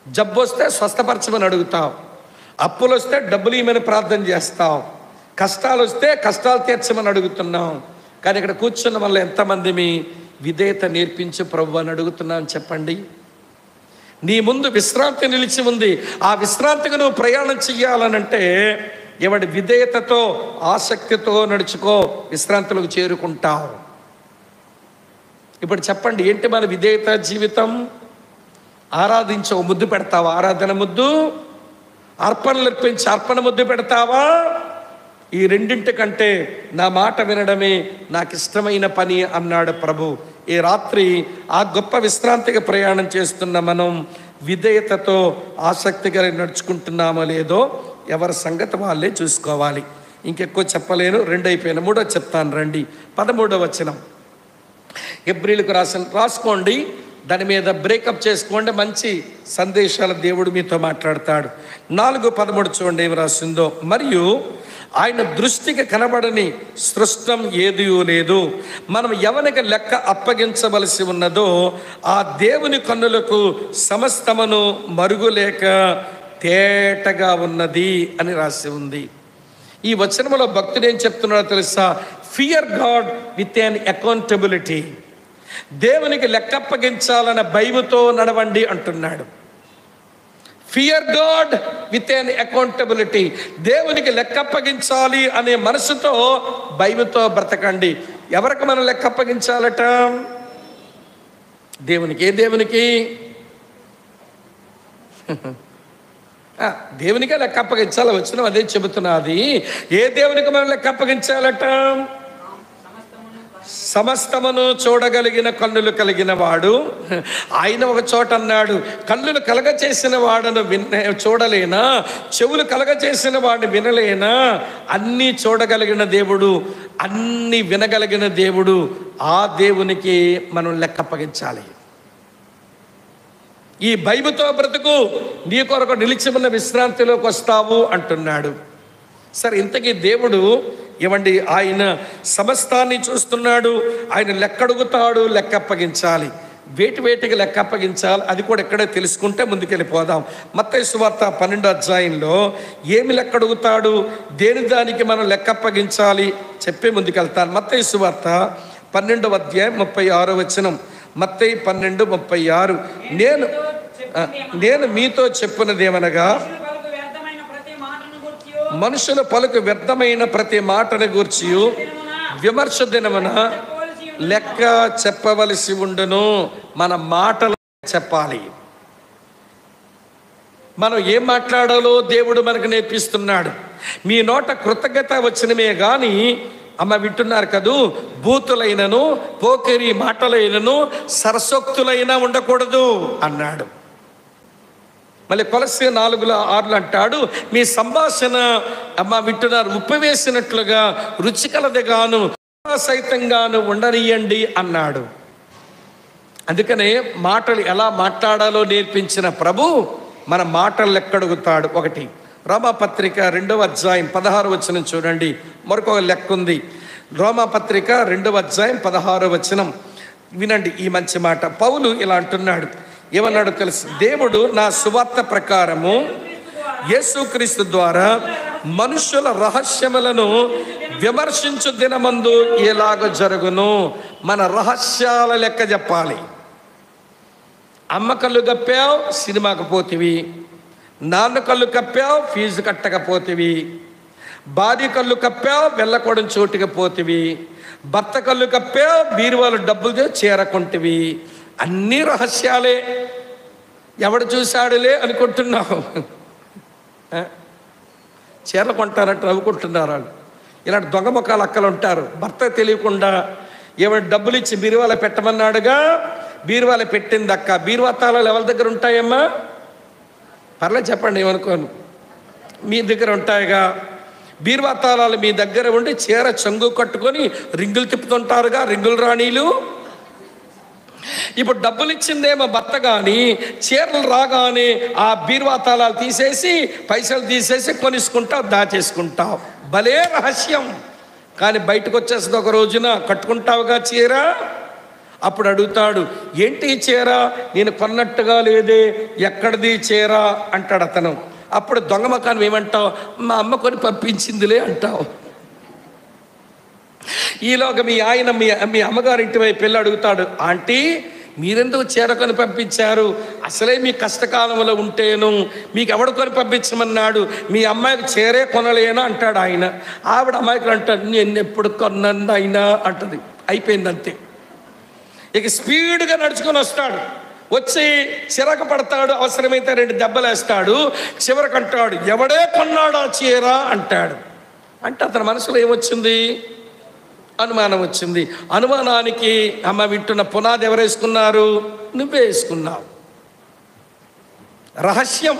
జబ్బు వస్తే స్వస్థపరచమని అడుగుతావు, అప్పులు వస్తే డబ్బులు ఇవ్వమని ప్రార్థన చేస్తావు, కష్టాలు వస్తే కష్టాలు తీర్చమని అడుగుతున్నాం. కానీ ఇక్కడ కూర్చున్న వల్ల ఎంతమంది మీ విధేయత నేర్పించు ప్రభు అని అడుగుతున్నాను చెప్పండి. నీ ముందు విశ్రాంతి నిలిచి ఉంది, ఆ విశ్రాంతికి నువ్వు ప్రయాణం చెయ్యాలనంటే ఏమంటే విధేయతతో ఆసక్తితో నడుచుకో, విశ్రాంతిలోకి చేరుకుంటావు. ఇప్పుడు చెప్పండి, ఏంటి మన విధేయత జీవితం? ఆరాధించే ముద్దు పెడతావా? ఆరాధన ముద్దు. అర్పణలు అర్పించి అర్పణ ముద్దు పెడతావా? ఈ రెండింటికంటే నా మాట వినడమే నాకు ఇష్టమైన పని అన్నాడు ప్రభు. ఈ రాత్రి ఆ గొప్ప విశ్రాంతిగా ప్రయాణం చేస్తున్న మనం విధేయతతో ఆసక్తిగా నడుచుకుంటున్నామో లేదో ఎవరి సంగతి వాళ్ళే చూసుకోవాలి. ఇంకెక్కువ చెప్పలేను, 2 అయిపోయిన 3 చెప్తాను రండి. 13వ వచనం హెబ్రీలకు రాసుకోండి, దాని మీద బ్రేకప్ చేసుకోండి. మంచి సందేశాల దేవుడు మీతో మాట్లాడతాడు. 4:13 చూడండి ఏమి రాసిందో. మరియు ఆయన దృష్టికి కనబడని సృష్టం ఏదీ లేదు, మనం ఎవరికి లెక్క అప్పగించవలసి ఉన్నదో ఆ దేవుని కన్నులకు సమస్తమును మరుగులేక తేటగా ఉన్నది అని రాసి ఉంది. ఈ వచనంలో భక్తుడు ఏం చెప్తున్నాడో తెలుసా? Fear God with an accountability. దేవునికి లెక్కప్పగించాలన్న భయముతో నడవండి అంటున్నాడు. Fear God with an accountability. దేవునికి లెక్కప్పగించాలి అనే మనసుతో భయముతో బ్రతకండి. ఎవరికి మనం లెక్కప్పగించాలట? దేవునికి. ఏ దేవునికి? దేవునికే లెక్క అప్పగించాలి. వచ్చిన అదే చెబుతున్నది. ఏ దేవునికి మనం లెక్క అప్పగించాలట? సమస్తమును చూడగలిగిన కన్నులు కలిగిన వాడు. ఆయన ఒక చోట అన్నాడు, కన్నులు కలగ చేసిన వాడను చూడలేనా, చెవులు కలగ చేసిన వాడిని వినలేనా? అన్నీ చూడగలిగిన దేవుడు, అన్నీ వినగలిగిన దేవుడు. ఆ దేవునికి మనం లెక్క అప్పగించాలి. ఈ భయముతో బ్రతుకు, నీ కొరకు నిలిచి ఉన్న విశ్రాంతిలోకి వస్తావు అంటున్నాడు. సరే, ఇంతకీ దేవుడు ఏమండి? ఆయన సమస్తాన్ని చూస్తున్నాడు. ఆయన లెక్క అడుగుతాడు, లెక్క అప్పగించాలి. వేటికి లెక్క అప్పగించాలి అది కూడా ఎక్కడే తెలుసుకుంటే ముందుకెళ్ళిపోదాం. మత్తయి సువార్త 12వ అధ్యాయంలో ఏమి లెక్క అడుగుతాడు, దేని దానికి మనం లెక్క అప్పగించాలి చెప్పే ముందుకెళ్తాను. మత్తయి సువార్త 12వ అధ్యాయం 36వ వచనం. మత్తయి 12:36. నేను మీతో చెప్పున్నదేమనగా, మనుషుల పలుకు వ్యర్థమైన ప్రతి మాటను గూర్చి విమర్శ దినమున లెక్క చెప్పవలసి ఉండును. మన మాటలు చెప్పాలి. మనం ఏం మాట్లాడాలో దేవుడు మనకు నేర్పిస్తున్నాడు. మీ నోట కృతజ్ఞత వచ్చినమే కానీ, అమ్మ వింటున్నారు కదూ, బూతులైనను పోకిరి మాటలైనను సరసోక్తులైనా ఉండకూడదు అన్నాడు. మళ్ళీ కొలస్సీ 4:6 అంటాడు, మీ సంభాషణ అమ్మ వింటున్నారు ఉప్పు వేసినట్లుగా రుచికలదిగాను సైతంగాను ఉండనియండి అన్నాడు. అందుకనే మాటలు ఎలా మాట్లాడాలో నేర్పించిన ప్రభు మన మాటలు లెక్కడుగుతాడు. 1 రోమాపత్రిక 2వ అధ్యాయం 16వ వచనం చూడండి. మరొక లెక్క ఉంది. రోమాపత్రిక 2వ అధ్యాయం 16వ వచనం వినండి ఈ మంచి మాట. పౌలు ఇలా అంటున్నాడు. ఏమన్నాడు తెలుసు? దేవుడు నా సువార్త ప్రకారము యేసుక్రీస్తు ద్వారా మనుషుల రహస్యములను విమర్శించు దినమందు ఎలాగ జరుగును. మన రహస్యాల లెక్క చెప్పాలి. అమ్మ కళ్ళు కప్పావు, సినిమాకు పోతివి. నాన్న కళ్ళు కప్పావు, ఫీజు కట్టకపోతివి. భార్య కళ్ళు కప్పావు, వెళ్ళకూడని చోటుకి పోతివి. భర్త కళ్ళు కప్పావు, బీరువాలు డబ్బులు చేరకుంటివి. అన్నీ రహస్యాలే. ఎవడు చూశాడులే అనుకుంటున్నావు. చీరలు కొంటారంటే నవ్వుకుంటున్నారు వాళ్ళు. ఇలాంటి దొంగ ముఖాలు అక్కలు ఉంటారు. భర్త తెలియకుండా ఏమైనా డబ్బులు ఇచ్చి బీరువాల పెట్టమన్నాడుగా, బీరువాల పెట్టింది అక్క. బీరువా తాళాలు ఎవరి దగ్గర ఉంటాయమ్మా? పర్లేదు చెప్పండి, ఏమనుకోను. మీ దగ్గర ఉంటాయిగా. బీరువా తాళాలు మీ దగ్గర ఉండి చీర చంగు కట్టుకొని రింగులు తిప్పుతుంటారుగా, రింగులు రాణీలు. ఇప్పుడు డబ్బులు ఇచ్చిందేమో భర్త, కానీ చీరలు రాగానే ఆ బీరువా తాళాలు తీసేసి పైసలు తీసేసి కొనిసుకుంటావు, దాచేసుకుంటావు. భలే రహస్యం. కానీ బయటకు వచ్చేస్తుంది ఒక రోజున, కట్టుకుంటావుగా చీర. అప్పుడు అడుగుతాడు, ఏంటి ఈ చీర? నేను కొన్నట్టుగా లేదే, ఎక్కడిది చీర అంటాడు అతను. అప్పుడు దొంగ మకాన్ని ఏమంటావు? మా అమ్మ కొని పంపించిందిలే అంటావు. ఈలోగా మీ ఆయన మీ అమ్మగారింటి వైపు వెళ్ళి అడుగుతాడు, ఆంటీ మీరెందుకు చీర కొని పంపించారు? అసలే మీ కష్టకాలంలో ఉంటేను మీకు ఎవడు కొని పంపించమన్నాడు? మీ అమ్మాయికి చీరే కొనలేనా అంటాడు ఆయన. ఆవిడ అమ్మాయికి అంటాడు, నేను ఎప్పుడు కొన్నాను అయినా అంటది. అయిపోయింది అంతే. ఇక స్పీడ్గా నడుచుకొని వస్తాడు. వచ్చి చిరక పడతాడు, అవసరమైతే 2 దెబ్బలు వేస్తాడు. చివరికి అంటాడు, ఎవడే కొన్నాడు ఆ చీర అంటాడు. అంటే అతని మనసులో ఏమొచ్చింది? అనుమానం వచ్చింది. అనుమానానికి అమ్మ వింటున్న పునాది ఎవరు వేసుకున్నారు? నువ్వే వేసుకున్నావు. రహస్యం.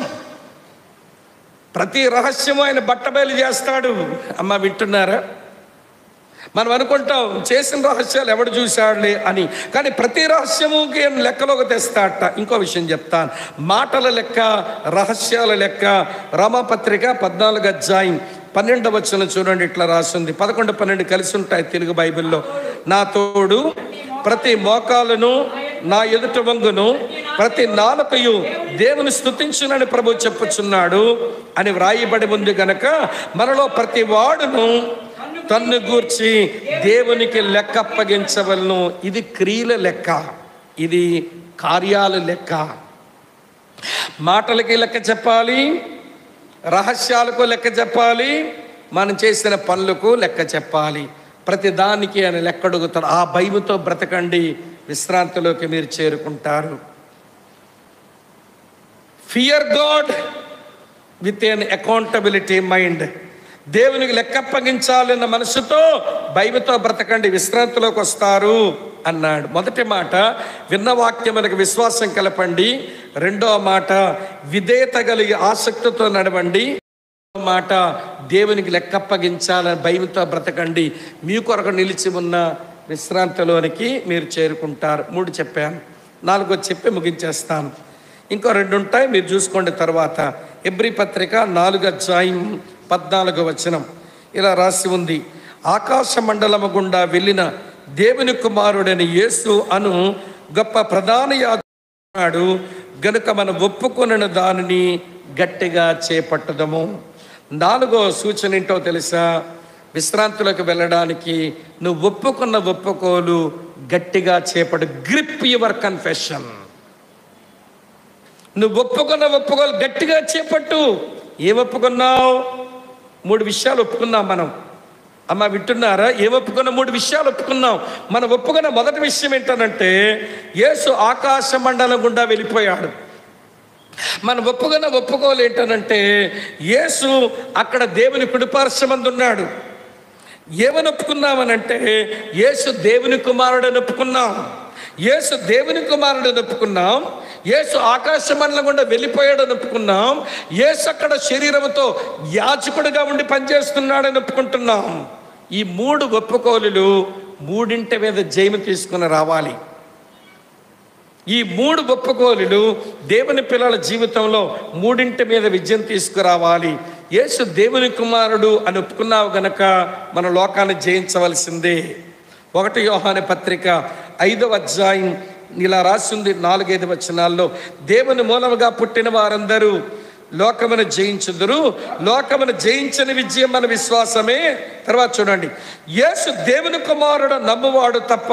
ప్రతి రహస్యము ఆయన బట్టబయలు చేస్తాడు. అమ్మ వింటున్నారా? మనం అనుకుంటాం చేసిన రహస్యాలు ఎవడు చూశాడులే అని, కానీ ప్రతి రహస్యముకి లెక్కలోకి తెస్తాడట. ఇంకో విషయం చెప్తాను, మాటల లెక్క, రహస్యాల లెక్క. రామపత్రిక 14 అధ్యాయం 12వ వచనం చూడండి, ఇట్లా రాసింది. 11, 12 కలిసి ఉంటాయి తెలుగు బైబిల్లో. నా తోడు ప్రతి మోకాలును నా ఎదుట వంగును, ప్రతి నాలుకయు దేవుని స్తుతించునని ప్రభు చెప్పుచున్నాడు అని వ్రాయబడి ఉంది గనక మనలో ప్రతి వాడును తన్ను గూర్చి దేవునికి లెక్క అప్పగించవలను. ఇది క్రియల లెక్క, ఇది కార్యాల లెక్క. మాటలకి లెక్క చెప్పాలి, రహస్యాలకు లెక్క చెప్పాలి, మనం చేసిన పనులకు లెక్క చెప్పాలి. ప్రతి దానికి ఆయన లెక్క అడుగుతాడు. ఆ భయముతో బ్రతకండి, విశ్రాంతిలోకి మీరు చేరుకుంటారు. Fear God with an accountability mind. దేవునికి లెక్క అప్పగించాలన్న మనసుతో, భయముతో బ్రతకండి, విశ్రాంతిలోకి వస్తారు అన్నాడు. మొదటి మాట విన్న వాక్యములకు విశ్వాసం కలపండి. రెండో మాట విధేయత కలిగి ఆసక్తితో నడవండి. మాట దేవునికి లెక్క అప్పగించాలని భయముతో బ్రతకండి. మీ కొరకు నిలిచి ఉన్న విశ్రాంతిలోనికి మీరు చేరుకుంటారు. 3 చెప్పాను, 4 చెప్పి ముగించేస్తాను. ఇంకో 2 ఉంటాయి, మీరు చూసుకోండి తర్వాత. హెబ్రీ పత్రిక 4 అధ్యాయం 14వ వచనం ఇలా రాసి ఉంది. ఆకాశ మండలము గుండా వెళ్ళిన దేవుని కుమారుడైన యేసు అను గొప్ప ప్రధాన యాజకుడు గనుక మనం ఒప్పుకొనిన దానిని గట్టిగా చేపట్టదము. 4వ సూచన ఏంటో తెలుసా? విశ్రాంతిలోకి వెళ్ళడానికి నువ్వు ఒప్పుకున్న ఒప్పుకోలు గట్టిగా చేపట్టు. Grip your confession. నువ్వు ఒప్పుకున్న ఒప్పుకోలు గట్టిగా చేపట్టు. ఏం ఒప్పుకున్నావు? 3 విషయాలు ఒప్పుకున్నాం మనం. అమ్మ వింటున్నారా? ఏం ఒప్పుకున్న? 3 విషయాలు ఒప్పుకున్నాం. మనం ఒప్పుకున్న మొదటి విషయం ఏంటనంటే యేసు ఆకాశ మండలం గుండా వెళ్ళిపోయాడు. మనం ఒప్పుకున్న ఒప్పుకోలు ఏంటనంటే యేసు అక్కడ దేవుని కుడిపార్శ్వమందు ఉన్నాడు. ఏమని ఒప్పుకున్నామనంటే యేసు దేవుని కుమారుడని ఒప్పుకున్నాం. యేసు దేవుని కుమారుడని ఒప్పుకున్నాం. యేసు ఆకాశ మండలం గుండా వెళ్ళిపోయాడని ఒప్పుకున్నాం. యేసు అక్కడ శరీరంతో యాజకుడిగా ఉండి పనిచేస్తున్నాడని ఒప్పుకుంటున్నాం. ఈ 3 ఒప్పుకోలులు 3 మీద జయము తీసుకుని రావాలి. ఈ 3 ఒప్పుకోలులు దేవుని పిల్లల జీవితంలో 3 మీద విజయం తీసుకురావాలి. యేసు దేవుని కుమారుడు అని ఒప్పుకున్నావు గనక మన లోకాన్ని జయించవలసిందే. 1 యోహాను పత్రిక 5వ అధ్యాయం ఇలా రాసింది 4-5 వచనాల్లో. దేవుని మూలముగా పుట్టిన వారందరూ లోకమును జయించుదురు, లోకమును జయించని విజయం మన విశ్వాసమే. తర్వాత చూడండి, యేసు దేవుని కుమారుడు నమ్మువాడు తప్ప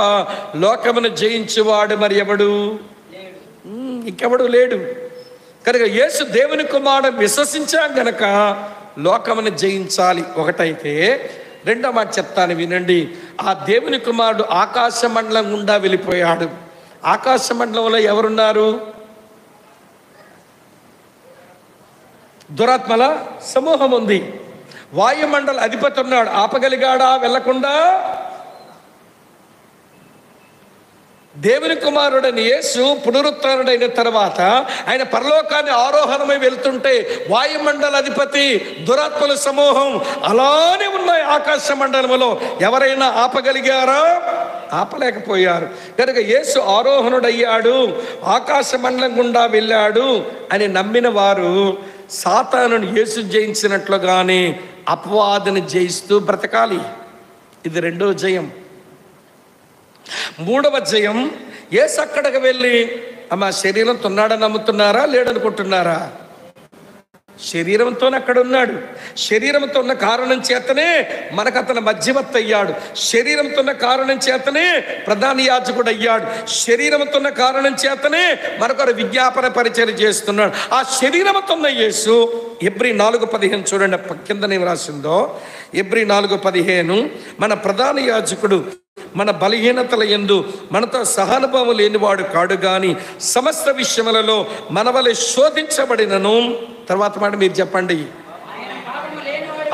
లోకమును జయించువాడు మరి ఎవడు? ఇంకెవడు లేడు. కనుక యేసు దేవుని కుమారుడు విశ్వసించాం గనక లోకమును జయించాలి. ఒకటైతే, రెండో మాట చెప్తాను వినండి. ఆ దేవుని కుమారుడు ఆకాశ మండలం గుండా వెళ్ళిపోయాడు. ఆకాశ మండలంలో ఎవరున్నారు? దురాత్మల సమూహం ఉంది. వాయుమండల అధిపతి ఉన్నాడు. ఆపగలిగాడా వెళ్ళకుండా? దేవుని కుమారుడని యేసు పునరుత్థానుడైన తర్వాత ఆయన పరలోకాన్ని ఆరోహణమై వెళ్తుంటే వాయుమండల అధిపతి, దురాత్మల సమూహం అలానే ఉన్నాయి ఆకాశ మండలంలో. ఎవరైనా ఆపగలిగారా? ఆపలేకపోయారు. కనుక యేసు ఆరోహణుడయ్యాడు, ఆకాశ మండలం గుండా వెళ్ళాడు అని నమ్మిన వారు సాతానుని యేసు జయించినట్లుగానే అపవాదిని జయిస్తూ బ్రతకాలి. ఇది 2వ జయం. 3వ జయం, యేసు అక్కడికి వెళ్ళి అమ్మ శరీరంతో ఉన్నాడని నమ్ముతున్నారా లేడనుకుంటున్నారా? శరీరంతోనే అక్కడ ఉన్నాడు. శరీరంతో ఉన్న కారణం చేతనే మనకు అతను మధ్యవర్తి అయ్యాడు. శరీరంతో ఉన్న కారణం చేతనే ప్రధాన యాజకుడు అయ్యాడు. శరీరంతో ఉన్న కారణం చేతనే మనకు విజ్ఞాపన పరిచయం చేస్తున్నాడు. ఆ శరీరంతో ఉన్న యేసు హెబ్రీ 4:15 చూడండి, కింద ఏం రాసిందో. హెబ్రీ 4:15, మన ప్రధాన యాజకుడు మన బలహీనతల యందు మనతో సహానుభావం లేనివాడు కాడు గాని సమస్త విషయములలో మన వలె శోధించబడినను. తర్వాత మాట మీరు చెప్పండి.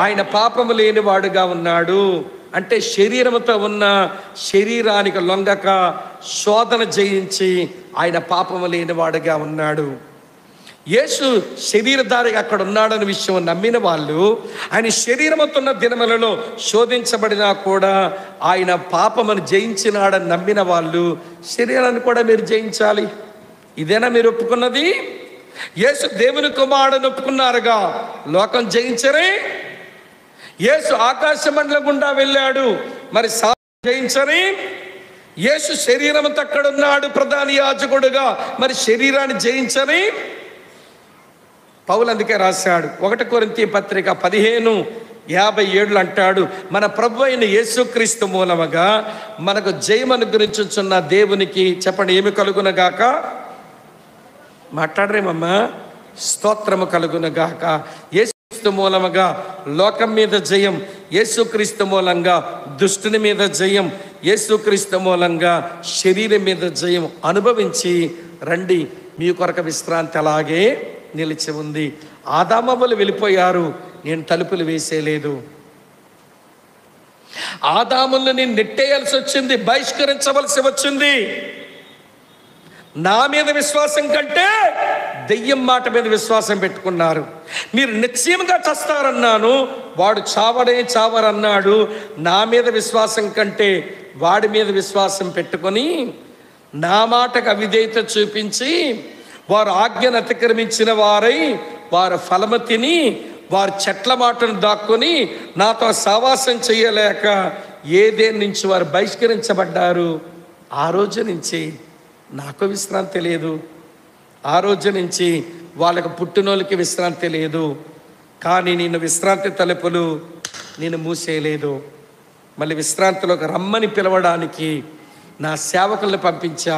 ఆయన పాపము లేనివాడుగా ఉన్నాడు. అంటే శరీరముతో ఉన్న శరీరానికి లొంగక శోధన జయించి ఆయన పాపము లేనివాడుగా ఉన్నాడు. యేసు శరీరధారిగా అక్కడ ఉన్నాడన్న విషయం నమ్మిన వాళ్ళు, ఆయన శరీరముతున్న దినములలో శోధించబడినా కూడా ఆయన పాపమును జయించినాడని నమ్మిన వాళ్ళు శరీరాన్ని కూడా మీరు జయించాలి. ఇదేనా మీరు ఒప్పుకున్నది? యేసు దేవుని కుమారుడని ఒప్పుకున్నారుగా, లోకం జయించరే. యేసు ఆకాశ మండలం గుండా వెళ్ళాడు, మరి జయించరే. యేసు శరీరముతో అక్కడున్నాడు ప్రధాన యాజకుడుగా, మరి శరీరాన్ని జయించని. పౌలు అందుకే రాశాడు 1 కొరింథీ పత్రిక 15:57 అంటాడు, మన ప్రభు అయిన యేసుక్రీస్తు మూలముగా మనకు జయమను గురించుచున్న దేవునికి చెప్పండి ఏమి కలుగునగాక. మాట్లాడరేమమ్మా. స్తోత్రము కలుగునగాక. యేసుక్రీస్తు మూలముగా లోకం మీద జయం, యేసుక్రీస్తు మూలంగా దుష్టుని మీద జయం, యేసుక్రీస్తు మూలంగా శరీరం మీద జయం అనుభవించి రండి, మీ కొరకు విశ్రాంతి అలాగే నిలిచి ఉంది. ఆదామవ్వలు వెళ్ళిపోయారు, నేను తలుపులు వేసేయలేదు. ఆదాములను నేను నెట్టేయాల్సి వచ్చింది, బహిష్కరించవలసి వచ్చింది. నా మీద విశ్వాసం కంటే దెయ్యం మాట మీద విశ్వాసం పెట్టుకున్నారు. మీరు నిశ్చయంగా చస్తారన్నాను, వాడు చావడే చావరన్నాడు. నా మీద విశ్వాసం కంటే వాడి మీద విశ్వాసం పెట్టుకొని నా మాటకు అవిధేయత చూపించి వారు ఆజ్ఞను అతిక్రమించిన వారై వారు ఫలము తిని వారు చెట్ల మాటను దాక్కుని నాతో సావాసం చేయలేక ఏదేని నుంచి వారు బహిష్కరించబడ్డారు. ఆ రోజు నుంచి నాకు విశ్రాంతి లేదు. ఆ రోజు నుంచి వాళ్ళకు పుట్టినోళ్ళకి విశ్రాంతి లేదు. కానీ నేను విశ్రాంతి తలుపులు నేను మూసేయలేదు. మళ్ళీ విశ్రాంతిలోకి రమ్మని పిలవడానికి నా సేవకుల్ని పంపించా,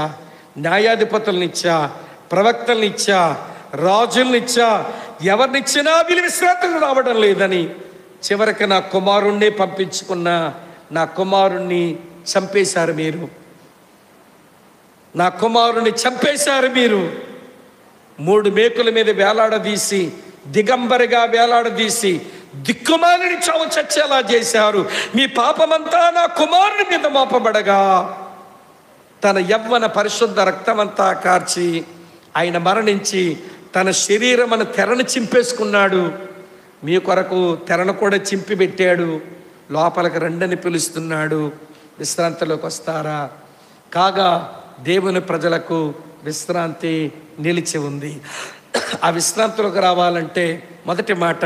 న్యాయాధిపతులనిచ్చా, ప్రవక్తలనిచ్చా, రాజులనిచ్చా. ఎవరినిచ్చినా వీళ్ళు విశ్రాంతికి రావడం లేదని చివరికి నా కుమారుణ్ణి పంపించుకున్న నా కుమారుణ్ణి చంపేశారు మీరు. నా కుమారుని చంపేశారు మీరు. 3 మేకుల మీద వేలాడదీసి, దిగంబరిగా వేలాడదీసి దిక్కుమాలిని చావు చచ్చేలా చేశారు. మీ పాపమంతా నా కుమారుని మీద మోపబడగా తన యవ్వన పరిశుద్ధ రక్తమంతా కార్చి ఆయన మరణించి తన శరీరమును తెరను చింపేసుకున్నాడు. మీ కొరకు తెరను కూడా చింపి పెట్టాడు. లోపలికి రండని పిలుస్తున్నాడు. విశ్రాంతిలోకి వస్తారా? కాగా దేవుని ప్రజలకు విశ్రాంతి నిలిచి ఉంది. ఆ విశ్రాంతిలోకి రావాలంటే మొదటి మాట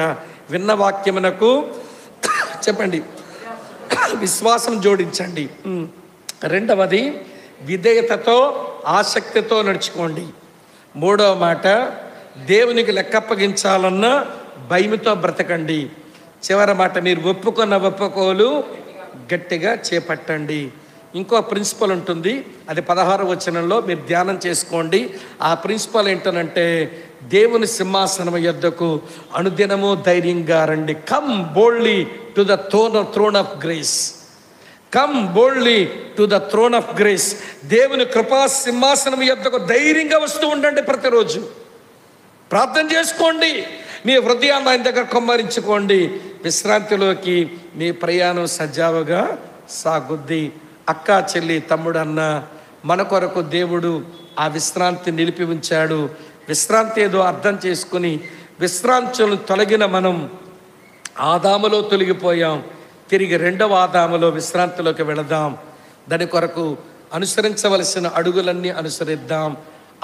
విన్న వాక్యమునకు చెప్పండి విశ్వాసం జోడించండి. రెండవది విధేయతతో ఆసక్తితో నడుచుకోండి. మూడవ మాట దేవునికి లెక్కప్పగించాలన్న భయముతో బ్రతకండి. చివరి మాట మీరు ఒప్పుకున్న ఒప్పుకోలు గట్టిగా చేపట్టండి. ఇంకో ప్రిన్సిపల్ ఉంటుంది, అది 16వ వచనంలో మీరు ధ్యానం చేసుకోండి. ఆ ప్రిన్సిపల్ ఏంటనంటే దేవుని సింహాసనం యొద్దకు అనుదినము ధైర్యంగా రండి. Come boldly to the throne of grace. Come boldly to the throne of grace. దేవుని కృపా సింహాసనం యొద్దకు ధైర్యంగా వస్తూ ఉండండి. ప్రతిరోజు ప్రార్థన చేసుకోండి. మీ హృదయాన్ని ఆయన దగ్గర కొమ్మరించుకోండి. విశ్రాంతిలోకి మీ ప్రయాణం సజావుగా సాగుద్ది. అక్క, చెల్లి, తమ్ముడు, అన్న, మన కొరకు దేవుడు ఆ విశ్రాంతి నిలిపి ఉంచాడు. విశ్రాంతి ఏదో అర్థం చేసుకుని విశ్రాంతులను తొలగిన మనం ఆదాములో తొలగిపోయాం. తిరిగి 2వ ఆదాములో విశ్రాంతిలోకి వెళదాం. దాని కొరకు అనుసరించవలసిన అడుగులన్నీ అనుసరిద్దాం.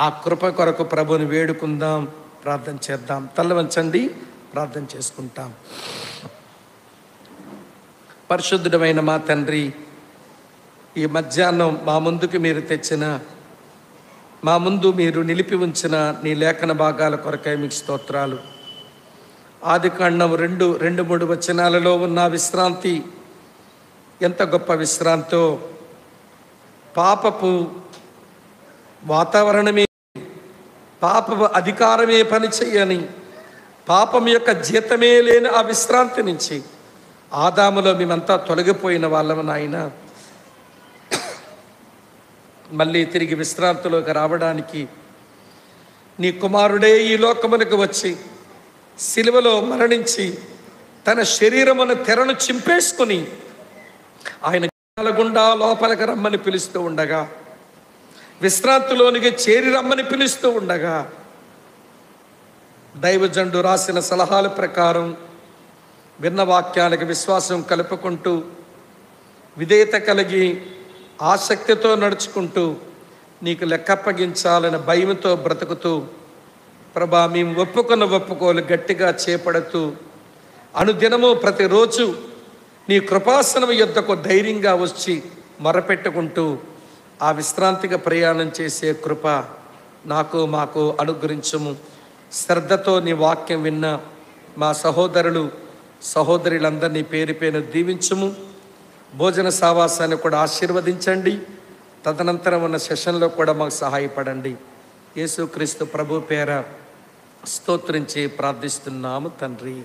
ఆ కృప కొరకు ప్రభుని వేడుకుందాం, ప్రార్థన చేద్దాం. తల వంచండి, ప్రార్థన చేసుకుంటాం. పరిశుద్ధుడమైన మా తండ్రి, ఈ మధ్యాహ్నం మా ముందుకు మీరు తెచ్చిన, మా ముందు మీరు నిలిపి ఉంచిన నీ లేఖన భాగాల కొరకై మీకు స్తోత్రాలు. ఆదికాండం 2-3 వచనాలలో ఉన్న విశ్రాంతి ఎంత గొప్ప విశ్రాంతో. పాపపు వాతావరణమే, పాపపు అధికారమే పని చెయ్యని, పాపం యొక్క జీతమే లేని ఆ విశ్రాంతి నుంచి ఆదాములో మేమంతా తొలగిపోయిన వాళ్ళము నాయన. మళ్ళీ తిరిగి విశ్రాంతిలోకి రావడానికి నీ కుమారుడే ఈ లోకమునకు వచ్చి సిలువలో మరణించి తన శరీరమును తెరను చింపేసుకుని ఆయన గుండా లోపలికి రమ్మని పిలుస్తూ ఉండగా, విశ్రాంతిలోనికి చేరి రమ్మని పిలుస్తూ ఉండగా దైవజనుడు రాసిన సలహాల ప్రకారం విన్న వాక్యానికి విశ్వాసం కలుపుకుంటూ విధేయత కలిగి ఆసక్తితో నడుచుకుంటూ నీకు లెక్కప్పగించాలని భయంతో బ్రతుకుతూ ప్రభా మేము ఒప్పుకోలు గట్టిగా చేపడుతూ అనుదినము ప్రతిరోజు నీ కృపాసనం యొద్దకు ధైర్యంగా వచ్చి మొరపెట్టుకుంటూ ఆ విశ్రాంతిగా ప్రయాణం చేసే కృప నాకు మాకు అనుగ్రహించుము. శ్రద్ధతో నీ వాక్యం విన్న మా సహోదరులు సహోదరులందరినీ పేరు పేరు దీవించుము. భోజన సావాసాన్ని కూడా ఆశీర్వదించండి. తదనంతరం ఉన్న సెషన్లో కూడా మాకు సహాయపడండి. యేసుక్రీస్తు ప్రభు పేర స్తోత్రించి ప్రార్థిస్తున్నాము తండ్రి.